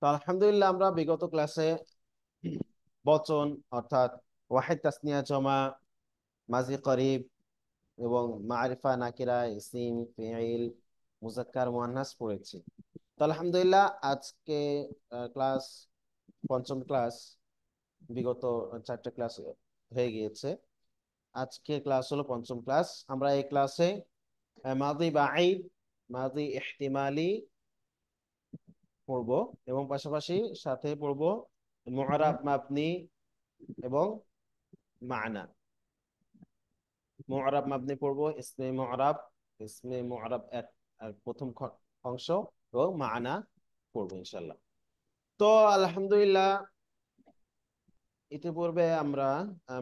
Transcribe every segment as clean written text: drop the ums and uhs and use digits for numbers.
তো আলহামদুলিল্লাহ আমরা বিগত ক্লাসে বচন অর্থাৎ ওয়াহিদ তাসনিয়া জমা, মাজি করিব এবং মারিফা নাকিরা, ইসিম, ফিইল, মুজাক্কার মুআন্নাস পড়েছি। তো আলহামদুলিল্লাহ আজকে ক্লাস পঞ্চম ক্লাস। বিগত চারটে ক্লাস হয়ে গিয়েছে, আজকে ক্লাস হলো পঞ্চম ক্লাস। আমরা এই ক্লাসে মাদি বাঈদ, মাদি ইহতিমালি পড়বো এবং পাশাপাশি সাথে পড়বো মুআরাব মাবনি এবং মানা। মুআরাব মাবনি পড়বো, ইসমে মুআরাব এক আর প্রথম অংশ এবং মানা পড়বো ইনশাল্লাহ। তো আলহামদুলিল্লাহ ইতিপূর্বে আমরা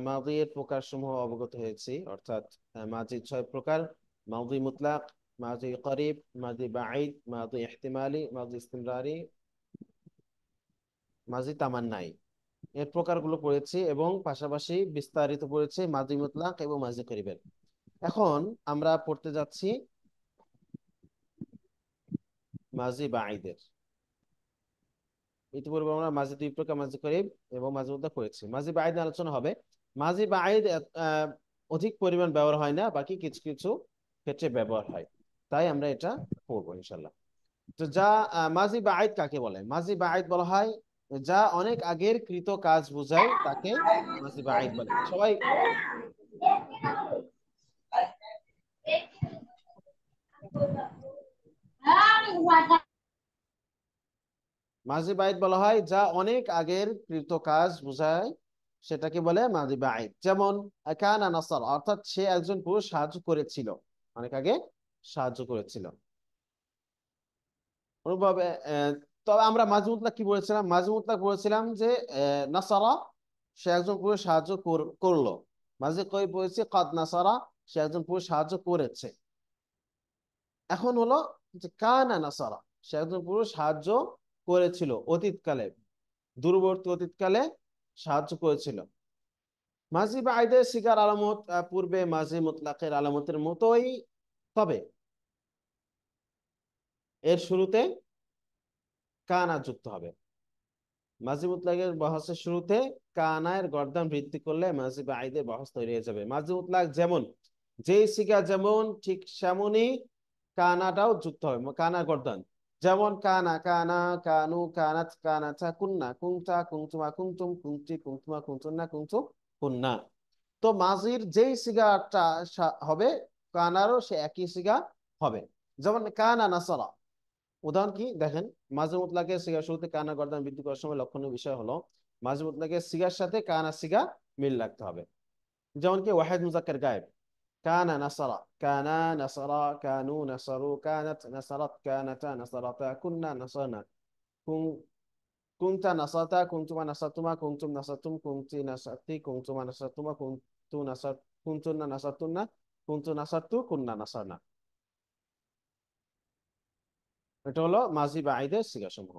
মাদির প্রকার সমূহ অবগত হয়েছি, অর্থাৎ মাজি 6 প্রকার: মাদি মুতলাক, মাদি করিব, মাদি বাঈদ, মাদি ইহতিমালি, মাদি ইস্তিমরারি, মাজি তামান্নাই। এর প্রকারগুলো পড়েছি এবং পাশাপাশি বিস্তারিত পড়েছি মাজি মুতলাক এবং মাজি করিবের। এখন আমরা পড়তে যাচ্ছি মাজি বাঈদের। ইতিপূর্বে আমরা মাজি 2 প্রকার, মাজি করিব এবং মাজি মুতলাক করেছি। মাজি বাঈদ নিয়ে আলোচনা হবে। মাজি বাঈদ অধিক পরিমাণ ব্যবহার হয় না, বাকি কিছু কিছু ক্ষেত্রে ব্যবহার হয়, তাই আমরা এটা পড়বো ইনশাল্লাহ। তো যা মাজি বাঈদ কাকে বলে? মাজি বাঈদ বলা হয় যা অনেক আগের কৃত কাজ বোঝায়, তাকে মাজি বাঈদ বলে। সবাই মাজি বাঈদ বলা হয় যা অনেক আগের কৃত কাজ বোঝায়, সেটাকে বলে মাজি বাঈদ। যেমন কানা নাসার, অর্থাৎ সে একজন পুরুষ সাহায্য করেছিল, অনেক আগে সাহায্য করেছিল। অনুভাবে তবে আমরা মাজি মুতলাক কি বলেছিলাম? মাজি মুতলাক বলেছিলাম যে নাসারা, সে একজন পুরুষ সাহায্য করলো। মাজি করিব বলেছি কাদ নাসারা, সে একজন পুরুষ সাহায্য করেছে। এখন হলো যে কানা নাসারা, সে একজন পুরুষ সাহায্য করেছিল অতীতকালে, দূরবর্তী অতীতকালে সাহায্য করেছিল। মাজি বাঈদের সিগার আলামত পূর্বে মাজি মুতলাকের আলামতের মতোই, তবে এর শুরুতে কানা যুক্ত হবে। মাজি মুতলাকের বহসের শুরুতে কানায়ের গর্দান বৃদ্ধি করলে মাজি বাঈদের বহস তৈরি হয়ে যাবে। মাজি মুতলাক যেমন, যেই সিগা যেমন ঠিক সেমনই কানাটাও যুক্ত হবে, কানার গর্দান। যেমন কানা কানা, কানু কানাত, কানাতা কুন্না, কুনতা কুনতুমা, কুনতুম কুনতি, কুনতুমা কুনতুন্না, কুনতুম কুন্না। তো মাজির যেই সিগাটা হবে, কানারও সে একই সিগা হবে। যেমন কানা নাসারা, উদাহরণ কি দেখেন। মাঝে মুতলাকের সিগার শুরুতে কানা গর্দান বৃদ্ধি করার সময় লক্ষণীয় বিষয় হলো মাঝে মুতলাকের সিগার সাথে কানা সিগা মিল রাখতে হবে। যেমন কি ওয়াহিদ মুজাক্কার গায়েব, কানা নাসারা, কানা নাসারা, কানু নাসারু, কানাত নাসারাত, কানাতা নাসারাতা, কুন্না নাসারনা, কুন কুনতা নাসাতা, কুনতুমা নাসাতুমা, কুনতুম নাসাতুম, কুনতি নাসাতি, কুনতুমা নাসাতুমা, কুনতু নাসাত, কুনতুন্না নাসাতুন্না, কুনতু নাসাতু, কুন্না নাসারনা। এটা হলো মাজি বাঈদের সিগা সমূহ।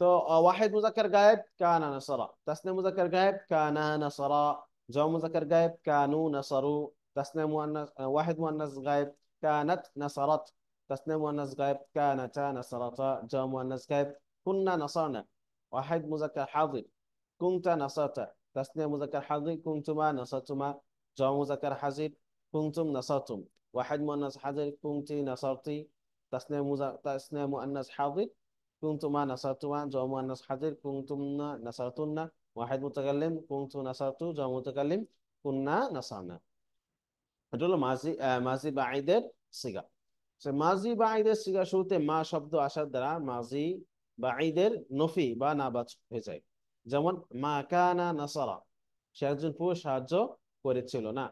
তো ওয়াহিদ মুজাক্কার গায়েব কানা নাসারা, তাসনিয়া মুজাক্কার গায়েব কানা নাসারা, জামা মুজাক্কার গায়েব কানু নাসারু, তাসনিয়া মুআন্নাস ওয়াহিদ মুআন্নাস গায়েব কানাত নাসারাত, তাসনিয়া মুআন্নাস গায়েব কানাতা নাসারাতা, জামা মুআন্নাস গায়েব কুন্না নাসারনা। ওয়াহিদ মুজাক্কার হাজির কুনতা নাসারতা, তাসনিয়া মুজাক্কার হাজির কুনতুমা নাসারতুমা, জামা মুজাক্কার হাজির কুনতুম নাসারতুম। ওয়াহিদ মুআন্নাস হাজির কুনতি নাসারতি, তাসনিয়া মুআন্নাস হাজির কুনতুমা নাসারতুমা, জামা মুআন্নাস হাজির কুনতুমনা নাসারতুন্না। ওয়াহিদ মুতাকাল্লিম কুনতু নাসারতু, জামা মুতাকাল্লিম কুন্না নাসারনা। এটা হলো মাজি বাঈদের সিগা। মাজি বাঈদের সিগা শুরুতে মা শব্দ আসার দ্বারা মাজি বাঈদের নফি বা নাবাচক হয়ে যায়। যেমন মা কানা নাসারা, সে একজন পুরুষ সাহায্য করেছিল না।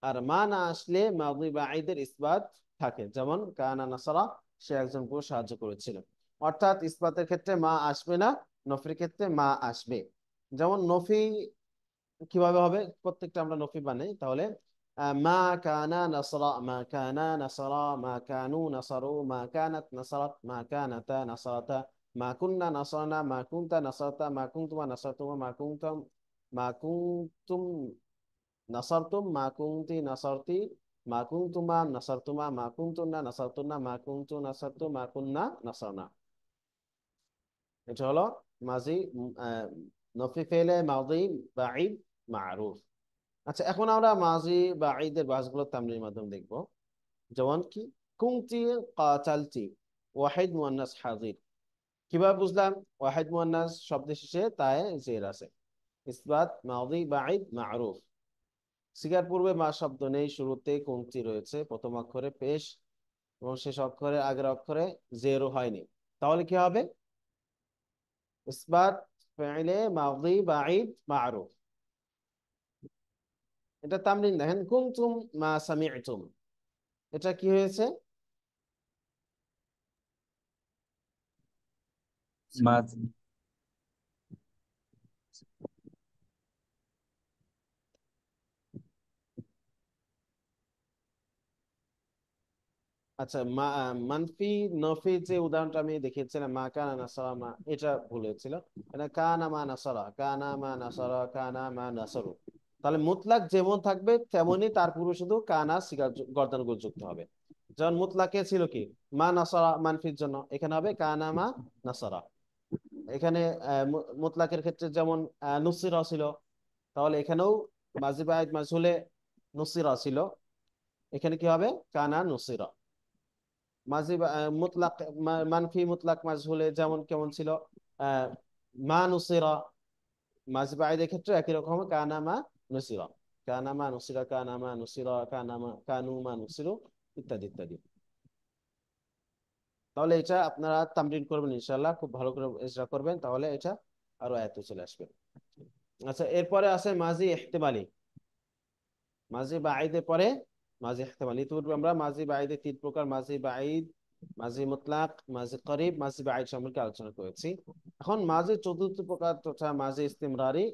আর মা না আসলে মাদি বাঈদের ইসবাত থাকে, যেমন কানা নাসারা, সে একজন পুরুষ সাহায্য করেছিল। অর্থাৎ ইসবাতের ক্ষেত্রে মা আসবে না, নফির ক্ষেত্রে মা আসবে। যেমন নফি কিভাবে হবে, প্রত্যেকটা আমরা নফি বানাই তাহলে। মা কানা নাসরা, মা কানা নাসরা, মা কানু নাসারু, মা কানাত নাসারাত, মা কানাতা নাসারাতা, মা কুন্না নাসারনা, মা কুনতা নাসারতা, মা কুনতুমা নাসারতুমা, মা কুনতুম নাসারতুম, মা কুনতি নাসারতি, মা কুনতুমা নাসারতুমা, মা কুনতুন্না নাসারতুন্না, মা কুনতু নাসারতু, মা কুন্না নাসারনা। এটা হলো মাজি নফি ফেলে মাদি বাঈদ মারুফ। আচ্ছা, এখন আমরা মাজি বাঈদের বাসগুলো তামরিনের মাধ্যমে দেখব। যেমন কি, কুনতি কাতালতি, ওয়াহিদ মুয়ান্নাস হাজির। কিভাবে বুঝলাম? ওয়াহিদ মুয়ান্নাস শব্দ শেষে তায়ে জের আছে। ইসবাত মাদি বাঈদ মারুফ। সিগার পূর্বে মা শব্দ নেই, শুরুতে কুনতি রয়েছে, প্রথম অক্ষরে পেশ এবং শেষ অক্ষরে আগের অক্ষরে জেরও হয়নি। তাহলে কি হবে? ইসবাত ফেইলে মাদি বাঈদ মারুফ। এটা তামরিন দেখেন, কুনতুম মা সামি'তুম। এটা কি হয়েছে? মাঝ আচ্ছা, মানফি নফি যে উদাহরণটা আমি দেখিয়েছিলাম, মা কানা নাসারা মা, এটা ভুল হয়েছিল। এটা কানা মা নাসারা, কানা মা নাসারা, কানা মা নাসারু। তাহলে মুতলাক যেমন থাকবে তেমনই তার পূর্বে শুধু কানা সিগার গর্দান গোল যুক্ত হবে। যেমন মুতলাকে ছিল কি, মা নাসারা মানফির জন্য, এখানে হবে কানা মা নাসারা। এখানে মুতলাকের ক্ষেত্রে যেমন নুসিরা ছিল, তাহলে এখানেও মাঝি বাঈদ মাজহুলে নুসিরা ছিল, এখানে কি হবে? কানা নুসিরা। মাঝি মুতলাক মানফি মুতলাক মাজহুলে যেমন কেমন ছিল, আহ, মা নুসিরা। মাঝি বাঈদের ক্ষেত্রে একই রকম হবে, কানা মা নুসিরা, কানা মা নুসিরা, কানা মা নুসিরা, কানা মা কানু মা নুসিরু, ইত্যাদি ইত্যাদি। তাহলে এটা আপনারা তামরিন করবেন ইনশাআল্লাহ, খুব ভালো করে ইজরা করবেন, তাহলে এটা আরো আয়ত্তে চলে আসবে। আচ্ছা, এরপরে আছে মাঝি ইহতিমালি। মাঝি বাঈদের পরে মাঝি ইহতিমালি। ইতিপূর্বে আমরা মাঝি বাঈদের তিন প্রকার, মাঝি বাঈদ, মাঝি মুতলাক, মাঝি করিব, মাঝি বাঈদ সম্পর্কে আলোচনা করেছি। এখন মাঝি চতুর্থ প্রকার তথা মাঝি ইস্তিমরারি,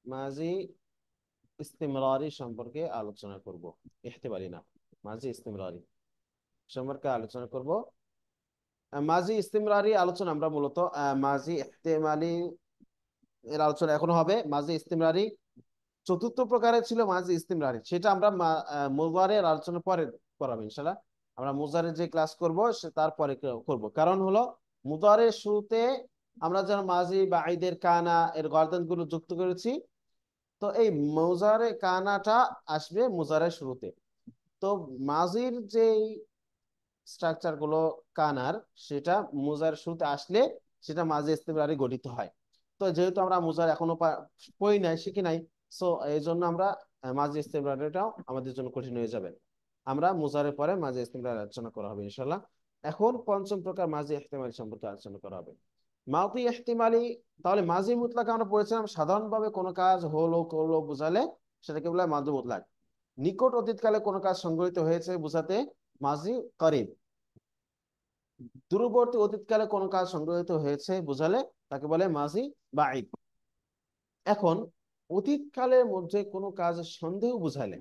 মাঝি ইস্তিমরারি সম্পর্কে আলোচনা করব। ইহতিমালি না, মাঝি ইস্তিমরারি সম্পর্কে আলোচনা করব। মাঝি ইস্তিমরারি আলোচনা আমরা মূলত মাঝি ইহতিমালি এর আলোচনা এখনো হবে। মাঝি ইস্তিমরারি চতুর্থ প্রকারের ছিল মাঝি ইস্তিমরারি, সেটা আমরা মুজারের আলোচনা পরে করাবো ইনশাআল্লাহ। আমরা মুজারের যে ক্লাস করব সে তারপরে করব, কারণ হলো মুজারের শুরুতে আমরা যেন মাঝি বা আইদের কানা এর গর্দন গুলো যুক্ত করেছি, তো এই মুজারে কানাটা আসবে মুজারের শুরুতে। তো মাঝির যে স্ট্রাকচার গুলো কানার, সেটা মুজার শুরুতে আসলে সেটা মাঝি ইস্তিমরারি গঠিত হয়। তো যেহেতু আমরা মুজার এখনো পড়ি নাই, শিখি নাই, সো এই জন্য আমরা মাঝি ইস্তিমরারিটাও আমাদের জন্য কঠিন হয়ে যাবে। আমরা মুজারের পরে মাঝি ইস্তিমরারি আলোচনা করা হবে ইনশাল্লাহ। এখন পঞ্চম প্রকার মাঝি ইহতিমালি সম্পর্কে আলোচনা করা হবে। মাদি ইহতিমালি, তাহলে মাঝি মুতলাক আমরা পড়েছিলাম সাধারণভাবে কোনো কাজ হলো করলো বোঝালে সেটাকে বলা হয় মাদি মুতলাক। নিকট অতীতকালে কোনো কাজ সংঘটিত হয়েছে বোঝাতে মাঝি করিব। দূরবর্তী অতীতকালে কোনো কাজ সংঘটিত হয়েছে বোঝালে তাকে বলে মাঝি বাঈদ। এখন অতীতকালের মধ্যে কোনো কাজ সন্দেহ বোঝালে,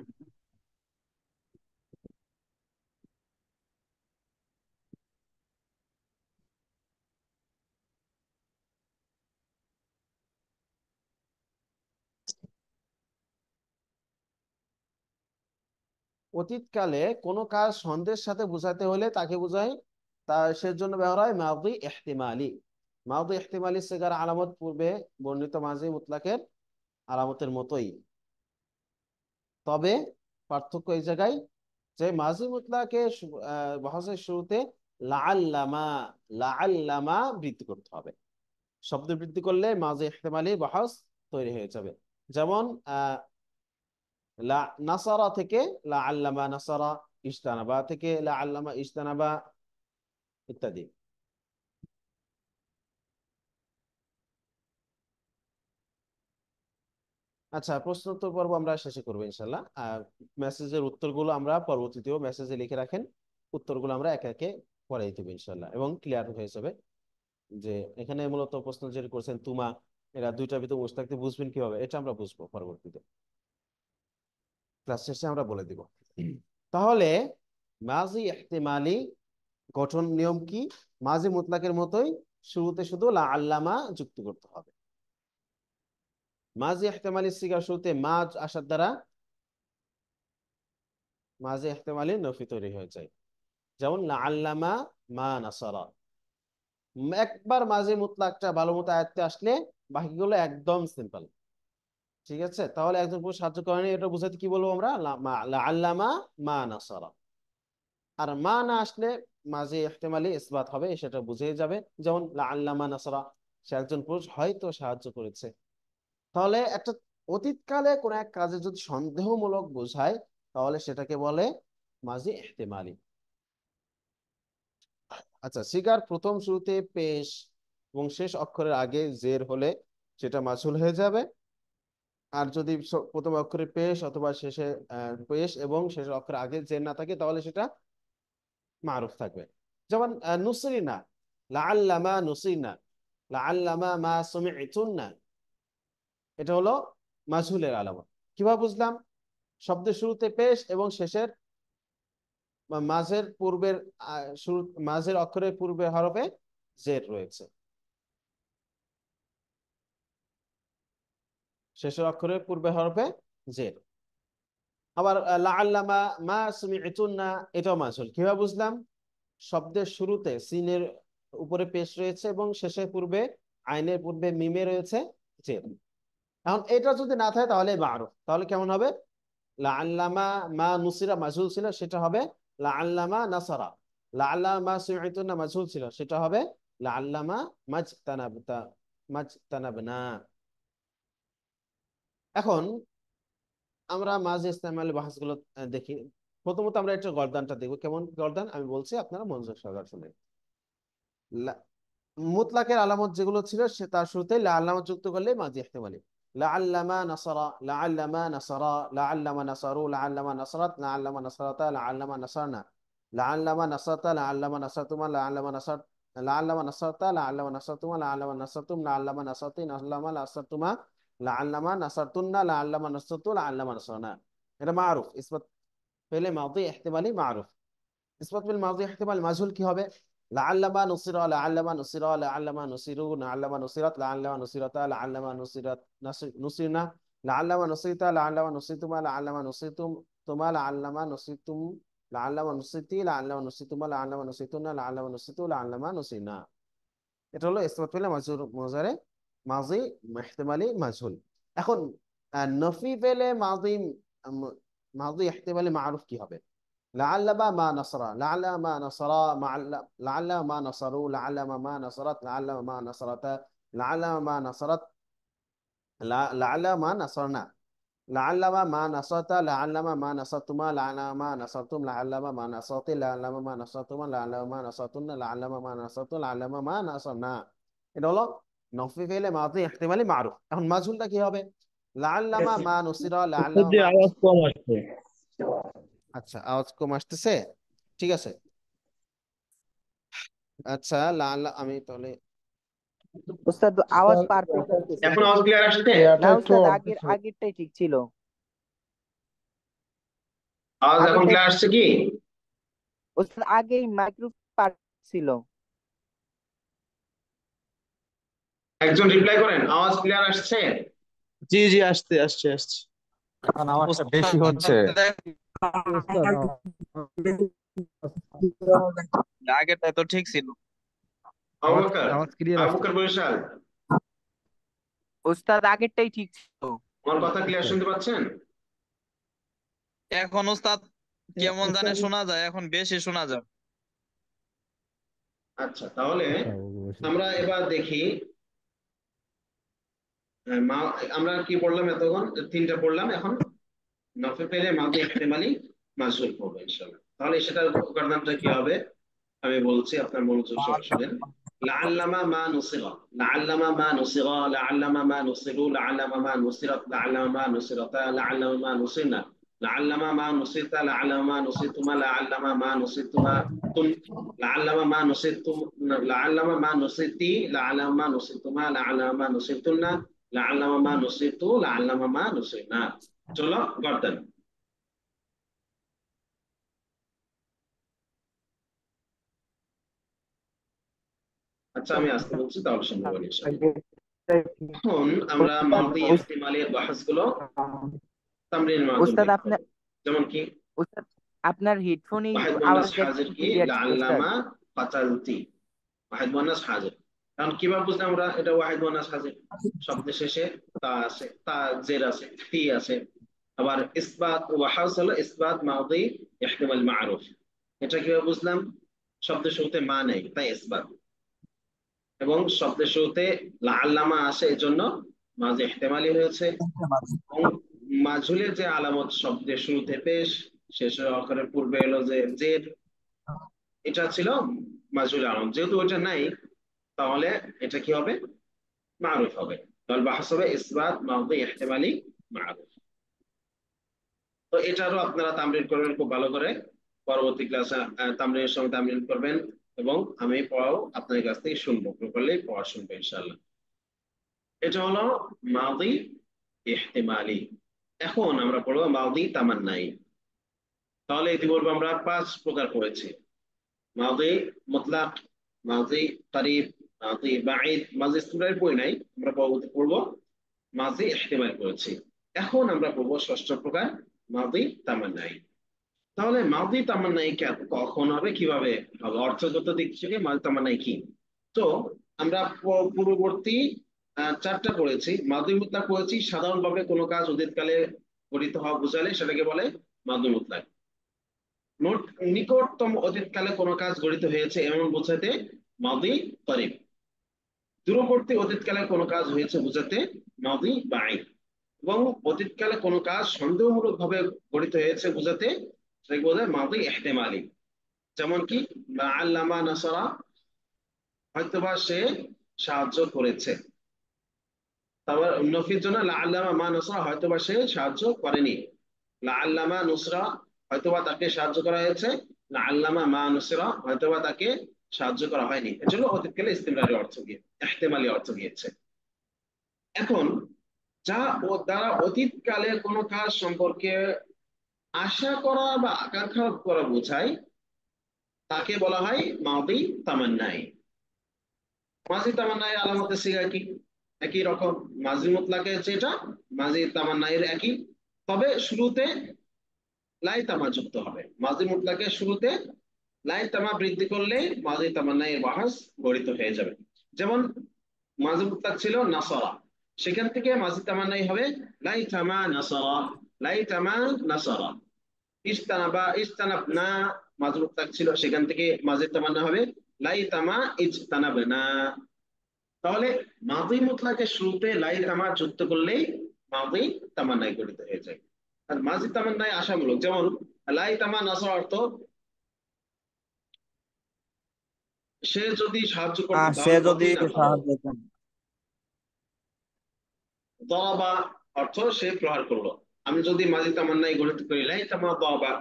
অতীতকালে কোনো কাজ সন্দেহের সাথে বোঝাতে হলে তাকে বোঝায়, তার সেজন্য ব্যবহার হয় মাদি ইহতিমালি। মাদি ইহতিমালি সিগার আলামত পূর্বে বর্ণিত মাঝি মুতলাকের আলামতের মতোই, তবে পার্থক্য এই জায়গায় যে মাঝি মুতলাকে বহসের শুরুতে লাআল্লামা, লাআল্লামা বৃদ্ধি করতে হবে। শব্দ বৃদ্ধি করলে মাঝি ইহতিমালি বহস তৈরি হয়ে যাবে। যেমন লা নাসারা থেকে লাআল্লামা নাসারা, ইজতানাবা থেকে লাআল্লামা ইজতানাবা, ইত্যাদি। আচ্ছা, প্রশ্নোত্তর পর্ব আমরা শেষে করবো ইনশাল্লাহ। আর মেসেজের উত্তরগুলো আমরা পরবর্তীতেও মেসেজে লিখে রাখেন, উত্তরগুলো আমরা একে একে পরে দেবো ইনশাল্লাহ, এবং ক্লিয়ার হয়ে যাবে যে এখানে মূলত প্রশ্ন যেটা করছেন তুমা, এরা দুইটার ভিতরে বসে থাকতে বুঝবেন কিভাবে, এটা আমরা বুঝবো পরবর্তীতে ক্লাস শেষে আমরা বলে দিব। তাহলে মাজি ইহতিমালি গঠন নিয়ম কি? মাজি মুতলাকের মতোই শুরুতে শুধু লা আল্লামা যুক্ত করতে হবে। মাজি ইহতিমালি সিগার শুরুতে মা আসার দ্বারা মাঝে ইহতিমালি নফি তৈরি হয়ে যায়। যেমন লাআল্লামা মা নাসারা, একবার মাঝি মুতলাকটা ভালো মতো আয়ত্তে আসলে বাকিগুলো একদম সিম্পল। ঠিক আছে, তাহলে একজন পুরুষ সাহায্য করেনি এটা বুঝাতে কি বলবো আমরা? লাআল্লামা মা নাসারা। আর মা না আসলে মাঝে ইহতিমালি ইসবাত হবে, সেটা বুঝে যাবে। যেমন লাআল্লামা নাসারা, সে একজন পুরুষ হয়তো সাহায্য করেছে। তাহলে একটা অতীতকালে কোন এক কাজে যদি সন্দেহমূলক বোঝায় তাহলে সেটাকে বলে মাঝি ইহতিমালি। আচ্ছা, সিগার প্রথম শুরুতে পেশ এবং শেষ অক্ষরের আগে জের হলে সেটা মাঝহুল হয়ে যাবে। আর যদি প্রথম অক্ষরে পেশ অথবা শেষে পেশ এবং শেষের অক্ষরের আগে জের না থাকে তাহলে সেটা মারুফ থাকবে। যেমন নুসরিনা, লাআল্লামা নুসিরনা, লাআল্লামা মা সুমি'তুন্না, এটা হলো মাজহুলের আলামত। কিভাবে বুঝলাম? শব্দের শুরুতে পেশ এবং শেষের মাঝের পূর্বের শুরু মাঝের অক্ষরের পূর্বের হরফে জের রয়েছে, শেষের অক্ষরের পূর্বের হরফে জের। আবার লাআল্লামা মা সুমি'তুন্না, এটাও মাজহুল। কিভাবে বুঝলাম? শব্দের শুরুতে সিনের উপরে পেশ রয়েছে এবং শেষের পূর্বে আইনের পূর্বে মিমে রয়েছে জের। এখন এটা যদি না থাকে তাহলে মারুফ। তাহলে কেমন হবে? লাআল্লামা মা নুসিরা মাজহুল ছিল, সেটা হবে লাআল্লামা নাসারা। লাআল্লামা মা সুমি'তুন্না মাজহুল ছিল, সেটা হবে লাআল্লামা মাজতানাবতা, মাজতানাবনা। এখন আমরা মাঝে ইস্তেমাল বাহাসগুলো দেখি। প্রথমত আমরা একটা গর্দানটা দেখবো, কেমন গর্দান আমি বলছি, আপনারা মনোযোগ সহকারে শুনেন। মুতলাকের আলামত যেগুলো ছিল সে তার শুরুতে লা আলামত যুক্ত করলে মাজি ইহতিমালি। লাআল্লামা নাসারা, লাআল্লামা নাসারা, লাআল্লামা নাসারু, লাআল্লামা নাসারাত, লাআল্লামা নাসারাতা, লাআল্লামা নাসারনা, লাআল্লামা নাসারতা, লাআল্লামা নাসারতুমা, লাআল্লামা নাসার, লাআল্লামা নাসারতা, লাআল্লামা নাসারতুমা, লাআল্লামা নাসারতুম, লাআল্লামা নাসারতি, লাআল্লামা নাসারতুমা, লাআল্লামা নাসারতুন্না, লাআল্লামা নাসারতু, লাআল্লামা নাসারনা। এটা মারুফ, ইসবাত পেলে মাদি ইহতিমালি মারুফ। ইসবাত বিল মাদি ইহতিমাল মাজহুল কি হবে? লাআল্লামা নুসিরা, লাআল্লামা নুসিরা, লাআল্লামা নুসিরু, লাআল্লামা নুসিরাত, লাআল্লামা নুসিরাতা, লাআল্লামা নুসিরাত, নুসিরনা, লাআল্লামা নুসিতা, লাআল্লামা নুসিতুমা, লাআল্লামা নুসিতুম, তুমা, লাআল্লামা নুসিতুম, লাআল্লামা নুসিতি, লাআল্লামা নুসিতুমা, লাআল্লামা নুসিতুনা, লাআল্লামা নুসিতু, লাআল্লামা নুসিনা। এটা হলো ইসবাত পেলে মাজহুর মুজারে মাজি ইহতিমালি মাজহুল। এখন নফি পেলে মাজি মাজি ইহতিমালি মারুফ কি হবে? لعلما ما نصر، لعلما ما نصر، لعلما ما نصروا، لعلما ما نصرت، لعلما ما نصرتا، لعلما ما نصرت، لعلما ما نصرنا، لعلما ما نصرت، لعلما ما نصرتما، لعلما ما نصرتم، لعلما ما نصرت، لعلما ما نصرتما، لعلما ما نصرتن، لعلما ما نصرت، لعلما ما نصرنا। এটা হলো নফি ফেলে মাদি ইহতিমালি মারুফ। এখন মাজহুলটা কি হবে? লাআল্লামা মা নুসিরা, লাআল্লামা যে মা আওয়াজ কম আসছে। আচ্ছা, আওয়াজ কম আসতেছে, ঠিক আছে। আচ্ছা, লাআল্লা আমি তাহলে উস্তাদ আওয়াজ পারফেক্ট আসতেছে। এখন আওয়াজ ক্লিয়ার আসছে? না উস্তাদ, আগেরটাই ঠিক ছিল। আওয়াজ এখন আগেরটাই ক্লিয়ার আসছে কি? উস্তাদ আগেই মাইক্রো ছিল। একজন রিপ্লাই করেন, আওয়াজ ক্লিয়ার আসছে? জি জি, আসছে আসছে আসছে। এখন আওয়াজটা বেশি হচ্ছে। আগেরটা তো ঠিক ছিল। আবু বকর, আওয়াজ ক্লিয়ার আবু আসছে। বকর বরিশাল, উস্তাদ আগেরটাই ঠিক ছিল। আমার কথা ক্লিয়ার শুনতে পাচ্ছেন? এখন ওস্তাদ কেমন জানে শোনা যায়, এখন বেশি শোনা যায়। আচ্ছা, তাহলে আমরা এবার দেখি আমরা কি পড়লাম এতক্ষণ? তিনটা পড়লাম, এখন নফে পেলে মাদি ইহতিমালি মাজহুল পড়বো ইনশাআল্লাহ। তাহলে সেটার উপাদানটা কি হবে আমি বলছি, আপনার মনোযোগ সহ শুনেন। লাআল্লামা মা নুসিরা, লাআল্লামা মা নুসিরা, লাআল্লামা মা নুসিরু, লাআল্লামা মা নুসিরাত, লাআল্লামা মা নুসিরাতা, লাআল্লামা মা নুসিরনা, লাআল্লামা মা নুসিরতা, লাআল্লামা মা নুসিরতুমা, লাআল্লামা মা নুসিরতুমা তুন, লাআল্লামা মা নুসিরতুম, লাআল্লামা মা নুসিরতি, লাআল্লামা মা নুসিরতুমা, লাআল্লামা মা নুসিরতুন্না, লাআল্লামা মা নুসিরতু, লাআল্লামা মা নুসিরনা। চলো গর্দান। আচ্ছা, আমি আসতে বলছি তাহলে সম্ভব হবে ইনশাআল্লাহ। এখন আমরা মাদি ইহতিমালের বাহাসগুলো তামরীনের মাধ্যমে উস্তাদ দেখব। আপনার যেমন কি উস্তাদ আপনার হেডফোনে ওয়াহিদ একটু মুহাম্মদ আওয়াজটা একটু হাজির কি ক্লিয়ার ছিল উস্তাদ। লাআল্লামা ফাতালতি, ওয়াহিদ মুয়ান্নাস হাজির। কারণ কিভাবে বুঝলাম আমরা এটা ওয়াহিদ মুয়ান্নাস হাজির? শব্দের শেষে তা আছে, তা জের আছে, তি আছে। আবার ইসবাত ওয়া হাসল ইসবাত মাদি ইহতিমাল মা'রুফ, এটা কিভাবে বুঝলাম? শব্দের শুরুতে মা নেই তাই ইসবাত, এবং শব্দের শুরুতে লাআল্লামা আসে এজন্য মাঝে ইহতিমালি হয়েছে। এবং মাজহুলের যে আলামত শব্দের শুরুতে পেশ, শেষের অক্ষরের পূর্বে এলো যে জের, এটা ছিল মাজহুল আলামত। যেহেতু ওটা নাই তাহলে এটা কি হবে? মারুফ হবে। তাহলে বাহস হবে ইসবাত মাদি ইহতিমালি মারুফ। তো এটারও আপনারা তামরিন করবেন খুব ভালো করে, পরবর্তী ক্লাসে তামরিনের সময় তামরিন করবেন, এবং আমি পড়াও আপনার কাছ থেকে শুনবো, প্রপারলি পড়া শুনবো ইনশাআল্লাহ। এটা হলো মাদি ইহতিমালি। এখন আমরা পড়বো মাদি তামান্নাই। তাহলে ইতিপূর্বে আমরা 5 প্রকার পড়েছি: মাদি মুতলাক, মাদি করিব, মাদি বাঈদ। মাদি ইসতিমরার পড়ি নাই, আমরা পরবর্তী পড়বো মাদি ইহতিমাল পড়েছি। এখন আমরা পড়বো 6ষ্ঠ প্রকার মাদি তামান্নাই। তাহলে মাদি তামান্নাই কখন হবে, কিভাবে হবে, অর্থগত দিক থেকে মাদি তামান্নাই কি? তো আমরা পূর্ববর্তী 4টা পড়েছি। মাদি মুতলাক পড়েছি, সাধারণভাবে কোনো কাজ অতীতকালে গঠিত হওয়া বোঝালে সেটাকে বলে মাদি মুতলাক। নিকটতম অতীতকালে কোনো কাজ গঠিত হয়েছে এমন বোঝাতে মাদি করিব। দূরবর্তী অতীতকালে কোনো কাজ হয়েছে বোঝাতে মাদি বাঈদ। এবং অতীতকালে কোনো কাজ সন্দেহমূলক ভাবে গঠিত হয়েছে বোঝাতে সেটাকে বোঝায় মাদি ইহতিমালি। যেমন কি লাআল্লামা নাসারা, হয়তোবা সে সাহায্য করেছে। তারপর নফির জন্য লাআল্লামা মা নাসারা, হয়তোবা সে সাহায্য করেনি। লাআল্লামা নুসরা, হয়তোবা তাকে সাহায্য করা হয়েছে। লাআল্লামা মা নুসরা, হয়তোবা তাকে সাহায্য করা হয়নি। এর জন্য অতীতকালে ইস্তিমরারি অর্থ গিয়ে ইহতিমালি অর্থ গিয়েছে। এখন যা ও দ্বারা অতীতকালে কোনো কাজ সম্পর্কে আশা করা বা আকাঙ্ক্ষা করা বোঝায় তাকে বলা হয় মাদি তামান্নাই। মাজি তামান্নাই আলামতের সিগা কি? একই রকম। মাজি মুতলাকের যেটা, মাজি তামান্নাইয়ের একই, তবে শুরুতে লাই তামা যুক্ত হবে। মাজি মুতলাকের শুরুতে লাই তামা বৃদ্ধি করলে মাজি তামান্নাইয়ের বাহাস গঠিত হয়ে যাবে। যেমন মাজি মুতলাক ছিল নাসারা, সেখান থেকে মাজি তামান্নাই হবে লাই তামা নাসারা, লাই তামা নাসারা। ইস্তানাবা ইস্তানাবনা, মাজি মুতলাক ছিল, সেখান থেকে মাজি তামান্না হবে লাই তামা ইজতানাবনা। তাহলে মাদি মুতলাকের শুরুতে লাই তামা যুক্ত করলেই মাদি তামান্নাই গঠিত হয়ে যায়। আর মাজি তামান্নাই আশামূলক, যেমন লাই তামা নাসার অর্থ সে যদি সাহায্য করতো সে তাহলে যদি কতই না ভালো। সাহায্য করে। দাবা অর্থ সে প্রহার করলো। আমি যদি মাজি তামান্নাই গঠিত করি লাই তামা দাবা,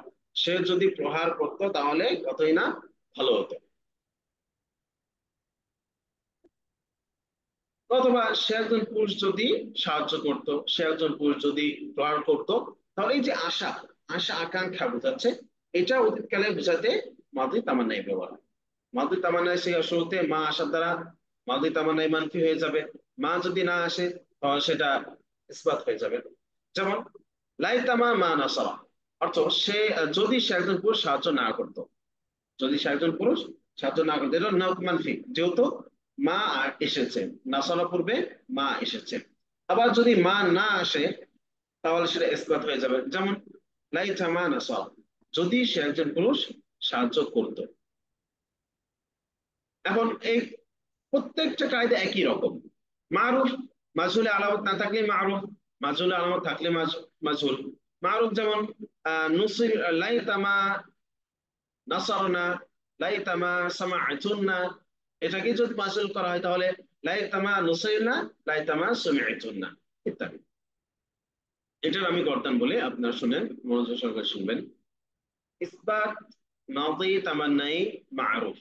সে যদি প্রহার করতো তাহলে কতই না ভালো হতো। অথবা সে একজন পুরুষ যদি সাহায্য করত, সে একজন পুরুষ যদি প্রহার করত, তাহলে এই যে আশা, আশা আকাঙ্ক্ষা বোঝাচ্ছে, এটা অতীতকালে বোঝাতে মাদি তামান্নাই ব্যবহার হয়। মাদি তামান্নাই সে শুরুতে মা আসার দ্বারা মাদি তামান্নাই মানফি হয়ে যাবে। মা যদি না আসে তাহলে সেটা ইসবাত হয়ে যাবে। যেমন লাই তামা মা নাসারা, অর্থ সে যদি সে একজন পুরুষ সাহায্য না করতো, যদি সে একজন পুরুষ সাহায্য না করতো, এটা নক মানফি, যেহেতু মা এসেছে, নাসারা পূর্বে মা এসেছে। আবার যদি মা না আসে তাহলে সেটা ইসবাত হয়ে যাবে। যেমন লাই তামা নাসারা, যদি সে একজন পুরুষ সাহায্য করতো। এখন এই প্রত্যেকটা কায়দা একই রকম। মারুফ, মাজহুলে আলামত না থাকলে মারুফ, মাজহুলে আলামত থাকলে মাজহুল। মারুফ যেমন নুসির লাই তামা নাসারনা, লাই তামা সামাআতুন্না, এটাকে যদি মাজহুল করা হয় তাহলে লাই তামা নুসিরনা, লাই তামা সামিআতুন্না ইত্যাদি। এটার আমি গর্দান বলে আপনারা শুনেন, মনোযোগ সহকারে শুনবেন। ইসবাত মাদি তামান্নাই মারুফ।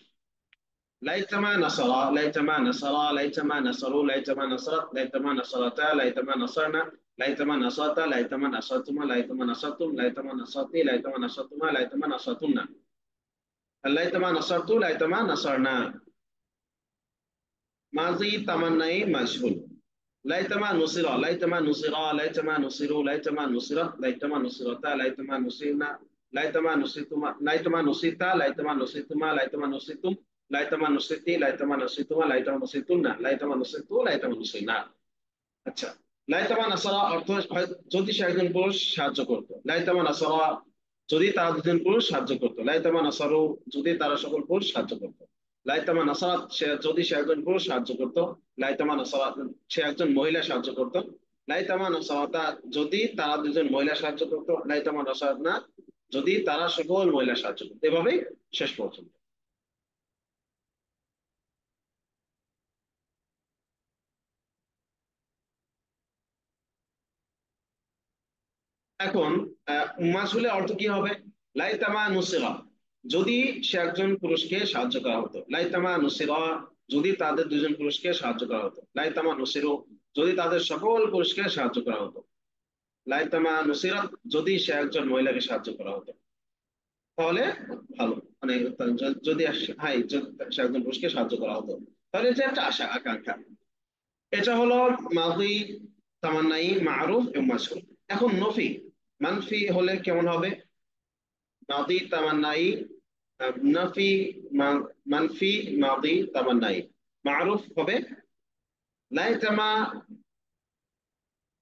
লাইতামা নাসারা, লাইতামা নাসারা, লাইতামা নাসারু, লাইতামা নাসারাত, লাইতামা নাসারাতা, লাইতামা নাসারনা, লাইতামা নাসাতা, লাইতামা নাসাতুমা, লাইতামা নাসাতুম, লাইতামা নাসাতি, লাইতামা নাসাতুমা, লাইতামা নাসাতুন্না, লাইতামা নাসারতু, লাইতামা নাসারনা। মাজি তামান্নাই মাজহুল। লাইতামা নুসিরা, লাইতামা নুসিরা, লাইতামা নুসিরু, লাইতামা নুসিরাত, লাইতামা নুসিরাতা, লাইতামা নুসিরনা, লাইতামা নুসিতুমা, লাইতামা নুসিতা, লাইতামা নুসিতুমা, লাইতামা নুসিতুম, লাইতামা নুসরিতি, লাইতামা নুসরিতুমা, লাইতামা নুসরিতুন্না, লাইতামা নুসরিতু, লাইতামা নুসরিনা। আচ্ছা, লাইতামা নাসারা অর্থ হয় যদি সে একজন পুরুষ সাহায্য করতো। লাইতামা নাসারা যদি তারা দুজন পুরুষ সাহায্য করতো। লাইতামা নাসারু যদি তারা সকল পুরুষ সাহায্য করতো। লাইতামা নাসারাত যদি সে একজন পুরুষ সাহায্য করতো। লাইতামা নাসারাত সে একজন মহিলা সাহায্য করতো। লাইতামা নাসারাতা যদি তারা দুজন মহিলা সাহায্য করতো। লাইতামা নাসারাত না যদি তারা সকল মহিলা সাহায্য করতো। এভাবেই শেষ পর্যন্ত। এখন মাসুলের অর্থ কি হবে? লাইতামা নুসিরা যদি সে একজন পুরুষকে সাহায্য করা হতো। লাইতামা নুসিরা যদি তাদের দুজন পুরুষকে সাহায্য করা হতো। লাইতামা নুসিরু যদি তাদের সকল পুরুষকে সাহায্য করা হতো। লাইতামা নুসিরাত যদি সে একজন মহিলাকে সাহায্য করা হতো। তাহলে ভালো, মানে যদি হ্যাঁ সে একজন পুরুষকে সাহায্য করা হতো, তাহলে এটা একটা আশা আকাঙ্ক্ষা। এটা হলো মাদি, তামান্নাই, মারুফ এবং মাসুল। এখন নফি, মানফি হলে কেমন হবে? মাদি তামান্নাই, নফি, মানফি, মাদি তামান্নাই। মারুফ হবে লাইতামা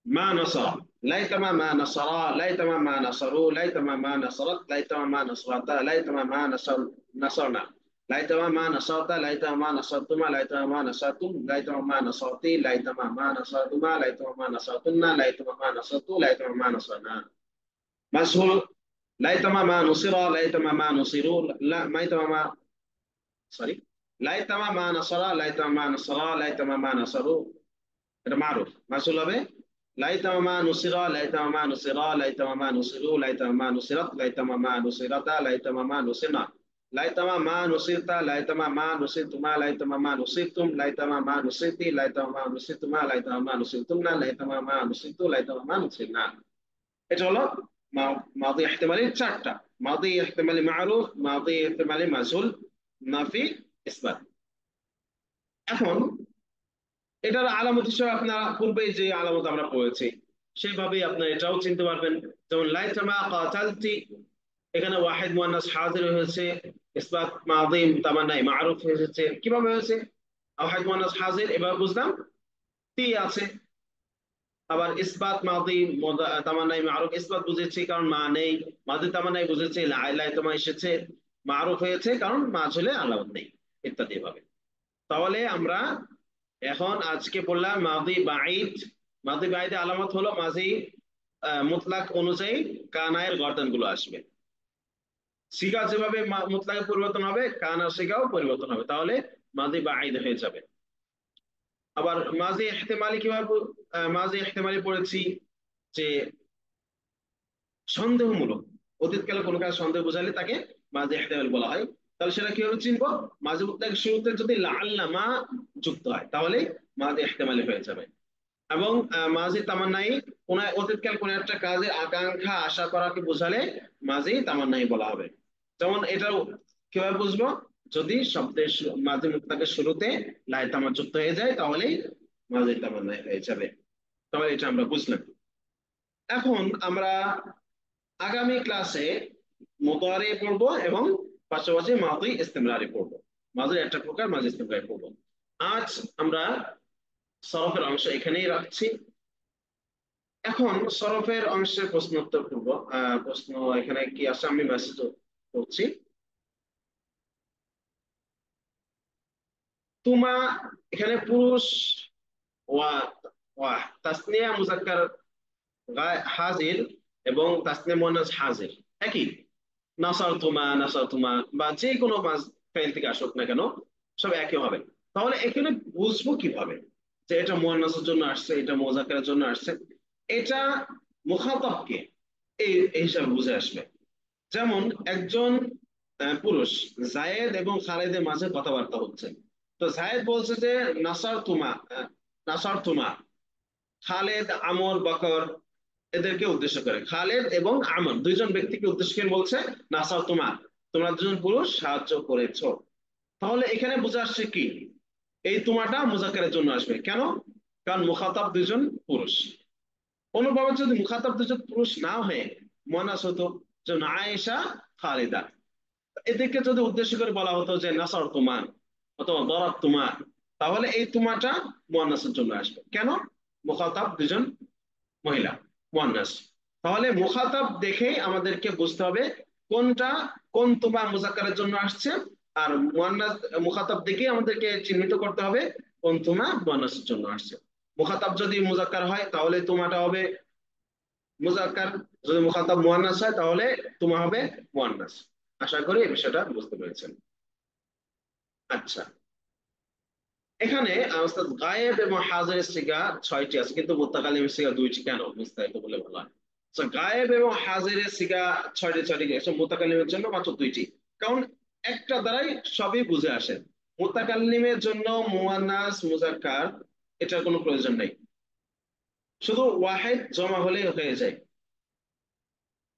মা নাসারা, লাইতামা মা নাসারা, লাইতামা মা নাসারু, লাইতামা মা নাসারাত, লাইতামা মা নাসরাতা, লাইতামা মা নাসারনা, লাইতামা মা নাসারতা, লাইতামা মা নাসারতুমা, লাইতামা মা নাসারতুম, লাইতামা মা নাসারতি, লাইতামা মা নাসারতুমা, লাইতামা মা নাসারতুন্না, লাইতামা মা নাসারতু, লাইতামা মা নাসারনা। মাসহুল লাইতামা মা নুসিরা, লাইতামা মা নুসিরু, লাইতামা মা সরি লাইতামা মা নাসারা, লাইতামা মা নাসারা, লাইতামা মা নাসারু। এটা মারুফ। মাসহুল হবে লাইতামা মা নুসিরা, লাইতামা মা নুসিরা, লাইতামা মা নুসিরু, লাইতামা মা নুসিরাত, লাইতামা মা নুসিরাতা, লাইতামা মা নুসিরনা, লাইতামা মা নুসিরতা, লাইতামা মা নুসিরতুমা, লাইতামা মা নুসিরতুম, লাইতামা মা নুসিরতি, লাইতামা মা নুসিরতুমা, লাইতামা মা নুসিরতুমনা, লাইতামা মা নুসিরতু, লাইতামা মা নুসিরনা। এটা হলো মাদি ইহতিমালি চারটা: মাদি ইহতিমালি মারুফ, মাদি ইহতিমালি মাজহুল, নাফি, ইসবাত। এখন এটার আলামত হিসেবে আপনারা পূর্বে যে আলামত আমরা পড়েছি সেভাবেই আপনারা এটাও চিনতে পারবেন। যেমন লাইতামা কাতালতি, এখানে ওয়াহিদ মুয়ান্নাস হাজির হয়েছে, ইসবাত মাদি তামান্নাই মারুফ হয়েছে। কিভাবে হয়েছে? ওয়াহিদ মুয়ান্নাস হাজির এভাবে বুঝলাম, তি আছে। আবার ইসবাত মাদি তামান্নাই মারুফ, ইসবাত বুঝেছি কারণ মা নেই। মাদি তামান্নাই বুঝেছি লাইতামা এসেছে। মারুফ হয়েছে কারণ মাজহুলে আলামত নেই, ইত্যাদি ভাবে। তাহলে আমরা এখন আজকে বললাম মাদি বাঈদ। মাদি বাঈদের আলামত হলো মাঝি মুতলাক অনুযায়ী কানায়ের গর্দান গুলো আসবে। সিগা যেভাবে মুতলাকে পরিবর্তন হবে, কানা সিগাও পরিবর্তন হবে, তাহলে মাদি বাঈদ হয়ে যাবে। আবার মাঝি ইহতিমালি কিভাবে? মাঝি ইহতিমালি পড়েছি যে সন্দেহমূলক, অতীতকালে কোনো কাজ সন্দেহ বোঝালে তাকে মাঝি ইহতিমালি বলা হয়। তাহলে সেটা কিভাবে চিনবো? মাঝি মুতলাক শুরুতে যদি লাআল্লামা যুক্ত হয় তাহলে মাঝি ইহতিমালি হয়ে যাবে। এবং মাঝি তামান্নাই কোন অতীতকাল কোন একটা কাজের আকাঙ্ক্ষা আশা করাকে বোঝালে মাঝি তামান্নাই বলা হবে। যেমন এটাও কিভাবে বুঝবো? যদি শব্দের মাঝি মুতলাকের শুরুতে লাইতামা যুক্ত হয়ে যায় তাহলেই মাঝি তামান্নাই হয়ে যাবে। তাহলে এটা আমরা বুঝলাম। এখন আমরা আগামী ক্লাসে মুদারি পড়বো এবং পাশাপাশি মাদি ইস্তিমরারি পড়বো। মাদি একটা প্রকার, মাদি ইস্তিমরারি পড়বো। আজ আমরা সরফের অংশ এখানেই রাখছি। এখন সরফের অংশের প্রশ্ন উত্তর করব। প্রশ্ন এখানে কি আসে আমি মেসেজ করছি। তুমা এখানে পুরুষ ওয়া ওয়া তাসনিয়া মুজাক্কার হাজির এবং তাসনিয়া মুয়ান্নাস হাজির একই। নাসার তুমা বা যে কোনো ফাইল থেকে আসুক না কেন সব একই হবে। তাহলে এখানে বুঝবো কিভাবে যে এটা মুয়ান্নাসের জন্য আসছে, এটা মুজাক্কারের জন্য আসছে? এটা মুখাতাবকে এই হিসাবে বুঝে আসবে। যেমন একজন পুরুষ জায়েদ এবং খালেদের মাঝে কথাবার্তা হচ্ছে, তো জায়েদ বলছে যে নাসার তুমা, খালেদ, আমর, বকর এদেরকে উদ্দেশ্য করে, খালেদ এবং আমর দুইজন ব্যক্তিকে উদ্দেশ্য করে বলছে নাসার তুমা, তোমরা দুজন পুরুষ সাহায্য করেছো। তাহলে এখানে বুঝে আসছে কি এই তুমাটা মুজাক্কারের জন্য আসবে। কেন? কারণ মুখাতাব দুইজন পুরুষ। অনুভাবে যদি মুখাতাব দুজন পুরুষ না হয়ে মুয়ান্নাস হতো, যেমন আয়েশা, খালেদা, এদেরকে যদি উদ্দেশ্য করে বলা হতো যে নাসার তুমা, অথবা দরাব তুমা, তাহলে এই তুমাটা মুয়ান্নাসের জন্য আসবে। কেন? মুখাতাব দুজন মহিলা, মুয়ান্নাস। তাহলে মুখাতাব দেখেই আমাদেরকে বুঝতে হবে কোনটা কোন তুমা মুজাক্কারের জন্য আসছে, আর মুয়ান্নাস মুখাতাব দেখেই আমাদেরকে চিহ্নিত করতে হবে কোন তুমা মুয়ান্নাসের জন্য আসছে। মুখাতাব যদি মুজাক্কার হয় তাহলে তুমাটা হবে মুজাক্কার, যদি মুখাতাব মুয়ান্নাস হয় তাহলে তুমা হবে মুয়ান্নাস। আশা করি এই বিষয়টা বুঝতে পেরেছেন। আচ্ছা, এখানে ওস্তাদ গায়েব এবং হাজিরের সিগা 6টি আছে, কিন্তু মুত্তাকাল্লিমের সিগা 2টি। কেন? বিস্তারিত বলে বলা হয়। So, গায়েব এবং হাজিরের সিগা 6টি গেছে, মুত্তাকাল্লিমের জন্য মাত্র 2টি। কারণ একটা দ্বারাই সবই বুঝে আসে। মুত্তাকাল্লিমের জন্য মুয়ান্নাস মুজাক্কার এটার কোনো প্রয়োজন নেই, শুধু ওয়াহিদ জমা হলেই হয়ে যায়।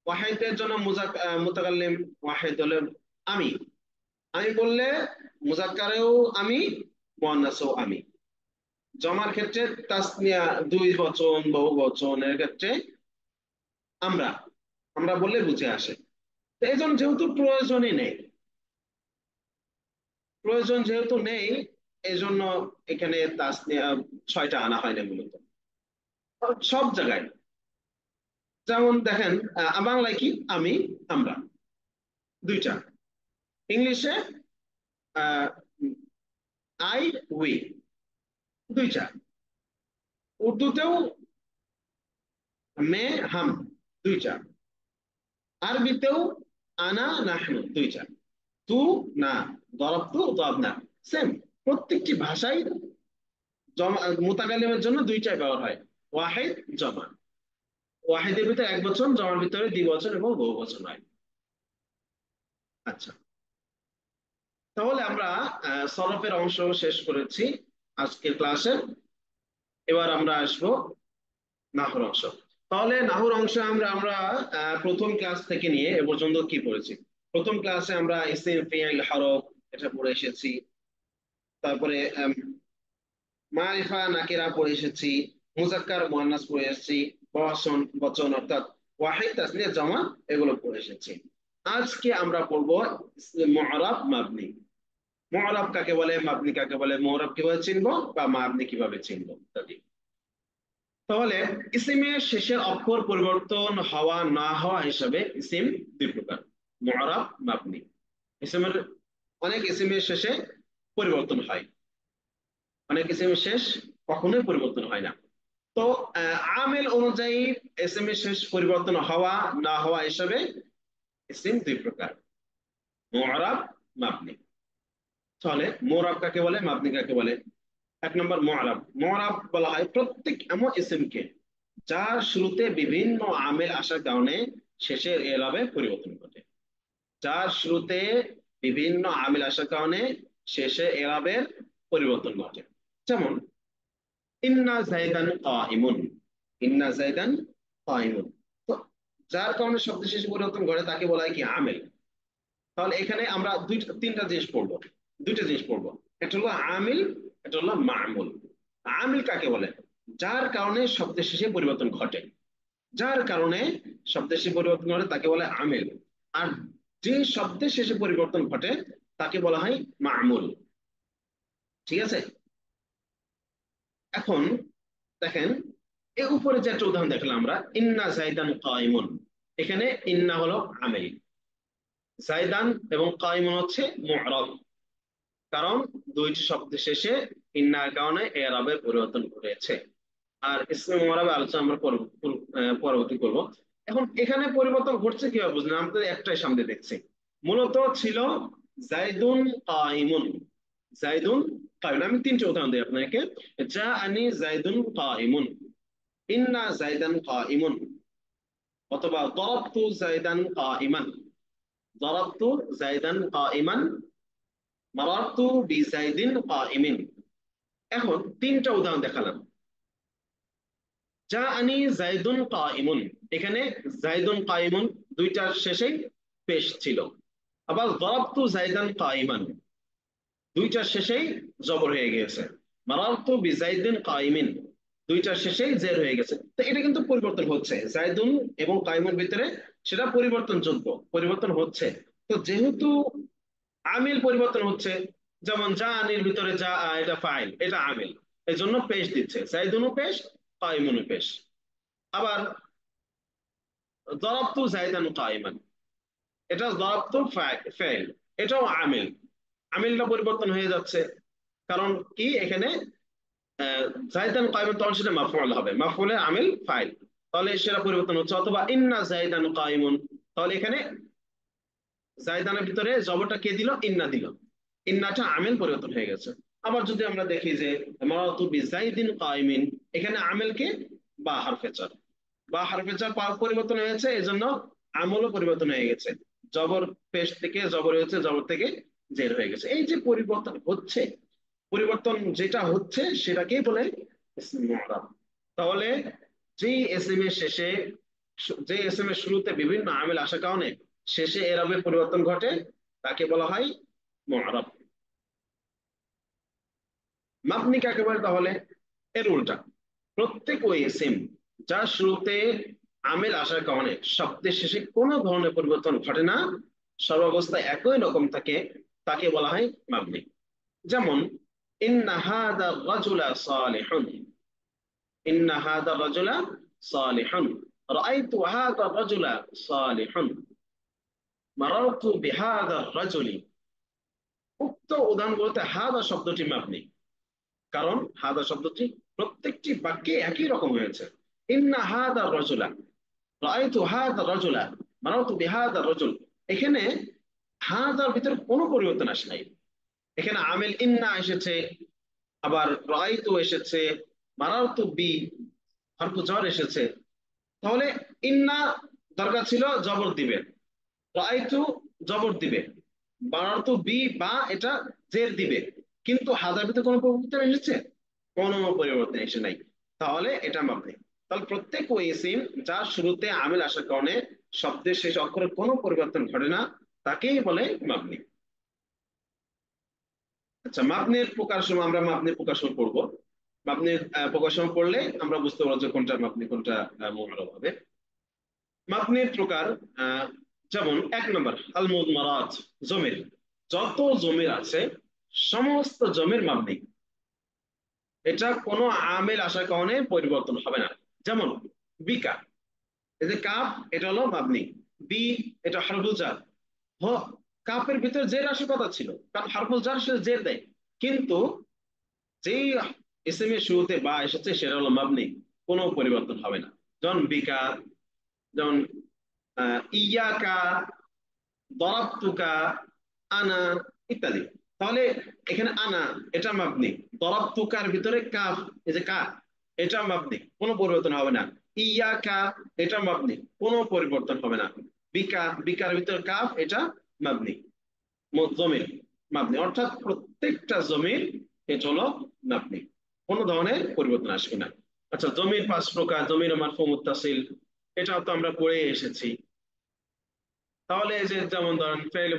ওয়াহিদের জন্য মুতাকাল্লিম ওয়াহিদ হলে আমি, আমি বললে মুজাক্কারেও আমি, মুয়ান্নাসেও আমি। জমার ক্ষেত্রে তাসনিয়া, দুই বচন বহু বচনের ক্ষেত্রে আমরা, আমরা বললে বুঝে আসে। তো এই জন্য যেহেতু প্রয়োজনই নেই, প্রয়োজন যেহেতু নেই, এই জন্য এখানে তাসনিয়া 6টা আনা হয় না মূলত সব জায়গায়। যেমন দেখেন বাংলায় কি আমি, আমরা, 2টা। ইংলিশে আই, উই, 2টা। উর্দুতেও মে, হাম, 2টা। আরবিতেও আনা, নাহনু, 2টা। তু, না, দরবতু, দরবনা, সেম। প্রত্যেকটি ভাষায় জমা মুতাকাল্লিমের জন্য 2টাই ব্যবহার হয়, ওয়াহিদ, জমা। ওয়াহিদের ভিতরে এক বচন, জমার ভিতরে দ্বিবচন এবং বহু বচন হয়। আচ্ছা, তাহলে আমরা সরফের অংশ শেষ করেছি আজকের ক্লাসে। এবার আমরা আসবো নাহুর অংশ। তাহলে নাহুর অংশে আমরা আমরা প্রথম ক্লাস থেকে নিয়ে এ পর্যন্ত কি পড়েছি? প্রথম ক্লাসে আমরা ইসিম, ফিইল, হরফ এটা পড়ে এসেছি। তারপরে মারিফা, নাকিরা পড়ে এসেছি। মুজাক্কার, মুয়ান্নাস পড়ে এসেছি। বচন, বচন অর্থাৎ ওয়াহিদ, তাসনিয়া, জমা এগুলো পড়ে এসেছি। আজকে আমরা পড়বো মুআরাব, মাবনি। মুআরাব কাকে বলে, মাবনি কাকে বলে, মুআরাব কিভাবে চিনবো বা মাবনি কিভাবে চিনবো ইত্যাদি। তাহলে ইসিমের শেষের অক্ষর পরিবর্তন হওয়া না হওয়া হিসাবে ইসিম 2 প্রকার, মুআরাব, মাবনি। ইসিমের অনেক ইসিমের শেষে পরিবর্তন হয়, অনেক ইসিমের শেষ কখনোই পরিবর্তন হয় না। তো আমেল অনুযায়ী ইসিমের শেষ পরিবর্তন হওয়া না হওয়া হিসাবে ইসিম 2 প্রকার, মুআরাব, মাবনি। তাহলে মুআরাব কাকে বলে, মাবনি কাকে বলে? 1 নম্বর মুআরাব। মুআরাব বলা হয় প্রত্যেক এমন ইসিমকে যার শুরুতে বিভিন্ন আমেল আসার কারণে শেষের এরাবে পরিবর্তন ঘটে। যার শুরুতে বিভিন্ন আমেল আসার কারণে শেষে এরাবের পরিবর্তন ঘটে। যেমন ইন্না যাইদান কাইমুন, ইন্না যাইদান কাইমুন। তো যার কারণে শব্দ শেষে পরিবর্তন ঘটে তাকে বলা হয় কি, আমেল। তাহলে এখানে আমরা 2টা জিনিস পড়বো, 2টা জিনিস পড়বো। একটা হলো আমিল, একটা হলো মামুল। আমিল কাকে বলে? যার কারণে শব্দের শেষে পরিবর্তন ঘটে, যার কারণে শব্দের শেষে পরিবর্তন ঘটে তাকে বলে আমিল। আর যে শব্দের শেষে পরিবর্তন ঘটে তাকে বলা হয় মামুল। ঠিক আছে? এখন দেখেন এর উপরে যে একটা উদাহরণ দেখলাম আমরা, ইন্না যাইদান কাইমুন। এখানে ইন্না হলো আমিল, যাইদান এবং কাইমুন হচ্ছে মুআরাব। কারণ 2টি শব্দের শেষে ইন্নার কারণে এরাবের পরিবর্তন ঘটেছে। আর ইসমে মুআরাবে আলোচনা আমরা পরবর্তী করব। এখন এখানে পরিবর্তন ঘটছে কিভাবে বুঝলেন? আমাদের একটাই সামনে দেখছি, মূলত ছিল যাইদুন কাইমুন, যাইদুন কাইমুন। আমি 3টে উদাহরণ দিই আপনাকে। জাআনি যাইদুন কাইমুন, ইন্না যাইদান কাইমুন, অথবা দরাবতু যাইদান কাইমান, দরাবতু যাইদান কাইমান, মারারতু বিযাইদিন কাইমিন। এখন 3টা উদাহরণ দেখালাম। জাআনি যাইদুন কাইমুন, এখানে যাইদুন কাইমুন 2টার শেষেই পেশ ছিল। আবার দরাবতু যাইদান কাইমান 2টার শেষেই জবর হয়ে গেছে। মারারতু বিযাইদিন কাইমিন 2টার শেষেই জের হয়ে গেছে। তো এটা কিন্তু পরিবর্তন হচ্ছে, যাইদুন এবং কাইমুন ভিতরে সেটা পরিবর্তনযোগ্য, পরিবর্তন হচ্ছে। তো যেহেতু আমিল পরিবর্তন হচ্ছে, যেমন জানির ভিতরে যা এটা ফাইল, এটা আমিল, এই জন্য পেশ দিচ্ছে, জাইদুনও পেশ, কাইমুনও পেশ। আবার দরাবতু জাইদান কাইমান, এটা দরাবতু ফাইল, এটাও আমিল, আমিলটা পরিবর্তন হয়ে যাচ্ছে। কারণ কি এখানে জাইদান কাইমান, তখন সেটা মাফউল হবে, মাফউলের আমিল ফাইল, তাহলে সেটা পরিবর্তন হচ্ছে। অথবা ইন্না জাইদান কাইমুন, তাহলে এখানে জাইদানের ভিতরে জবরটা কে দিল? ইন্না দিল, ইন্নাটা আমিল পরিবর্তন হয়ে গেছে। আবার যদি আমরা দেখি যে মারাতু বিজাইদিন কাইমিন, এখানে আমিলকে বা হারফে জার, বা হারফে জার পরিবর্তন হয়েছে, এজন্য আমলও পরিবর্তন হয়ে গেছে। জবর পেশ থেকে জবর হয়েছে, জবর থেকে জের হয়ে গেছে। এই যে পরিবর্তন হচ্ছে, পরিবর্তন যেটা হচ্ছে সেটাকেই বলে ইসম মুআরাব। তাহলে যেই এসএম এর শেষে, যে এসএম এর শুরুতে বিভিন্ন আমিল আসার কারণে শেষে এরাবের পরিবর্তন ঘটে, তাকে বলা হয় মুআরাব। মাবনি কাকে বলে? তাহলে এর উল্টা, প্রত্যেক ওই এসএম যার শুরুতে আমিল আসার কারণে শব্দের শেষে কোনো ধরনের পরিবর্তন ঘটে না, সর্বাবস্থায় একই রকম থাকে, তাকে বলা হয় মাবনি। যেমন ইন্না হাদা রাজুলা সালিহুন, ইন্না হাদা রাজুলা সালিহুন, রাআইতু হাদা রাজুলা সালিহুন, মারারতু বিহাদা রাজুলি। উক্ত উদাহরণগুলোতে হাদা শব্দটি মাবনি, কারণ হাদা শব্দটি প্রত্যেকটি বাক্যে একই রকম হয়েছে। ইন্না হাদা রাজুলা, রাআইতু হাদা রাজুলা, মারারতু বিহাদা রাজুল, এখানে হাদার ভিতরে কোনো পরিবর্তন আসে নাই। এখানে আমিল ইন্না এসেছে, আবার রাআইতু এসেছে, মারারতু বি হরফ জ্বর এসেছে। তাহলে ইন্না দরকার ছিল জবর দিবে, রাআইতু জবর দিবে, মারারতু বি বা এটা জের দিবে, কিন্তু হাদার ভিতরে কোনো পরিবর্তন এসেছে? কোনো পরিবর্তন এসে নাই, তাহলে এটা মাবনি। তাহলে প্রত্যেক ওই ইসিম যার শুরুতে আমিল আসার কারণে শব্দের শেষ অক্ষরের কোনো পরিবর্তন ঘটে না, তাকেই বলে মাবনি। আচ্ছা, মাবনির প্রকারসমূহ, আমরা মাবনির প্রকারসমূহ পড়বো। মাবনির প্রকারসমূহ পড়লে আমরা বুঝতে পারবো যে কোনটা মাবনি, কোনটা মুআরাব হবে। মাবনির প্রকার, যেমন 1 নম্বর আল মুদমারাত, জমির। যত জমির আছে সমস্ত জমির মাবনি, এটা কোনো আমিল আসার কারণে পরিবর্তন হবে না। যেমন বিকা, এই যে কাফ, এটা হলো মাবনি। বি, এটা হারফুল জার। হ, কাফের ভিতরে জের আসার কথা ছিল, কারণ হারফুল জার সে জের দেয়, কিন্তু যেই ইসিম এর শুরুতে বা এসেছে সেটা হলো মাবনি, কোনো পরিবর্তন হবে না। যেমন বিকা, যেমন ইয়াকা, দরাবতুকা, আনা ইত্যাদি। তাহলে এখানে আনা এটা মাবনি, দরাবতুকার ভিতরে কাফ, এই যে কা, এটা মাবনি, কোনো পরিবর্তন হবে না। ইয়াকা, এটা মাবনি, কোনো পরিবর্তন হবে না। বিকা, বিকার ভিতরে কাফ, এটা মাবনি, জমির মাবনি, অর্থাৎ প্রত্যেকটা জমির এটা হলো মাবনি, কোনো ধরনের পরিবর্তন আসবে না। আচ্ছা, জমির 5 প্রকার। জমির মারফু মুত্তাসিল, এটাও তো আমরা পড়ে এসেছি। তাহলে এই যে যেমন ধরেন ফেল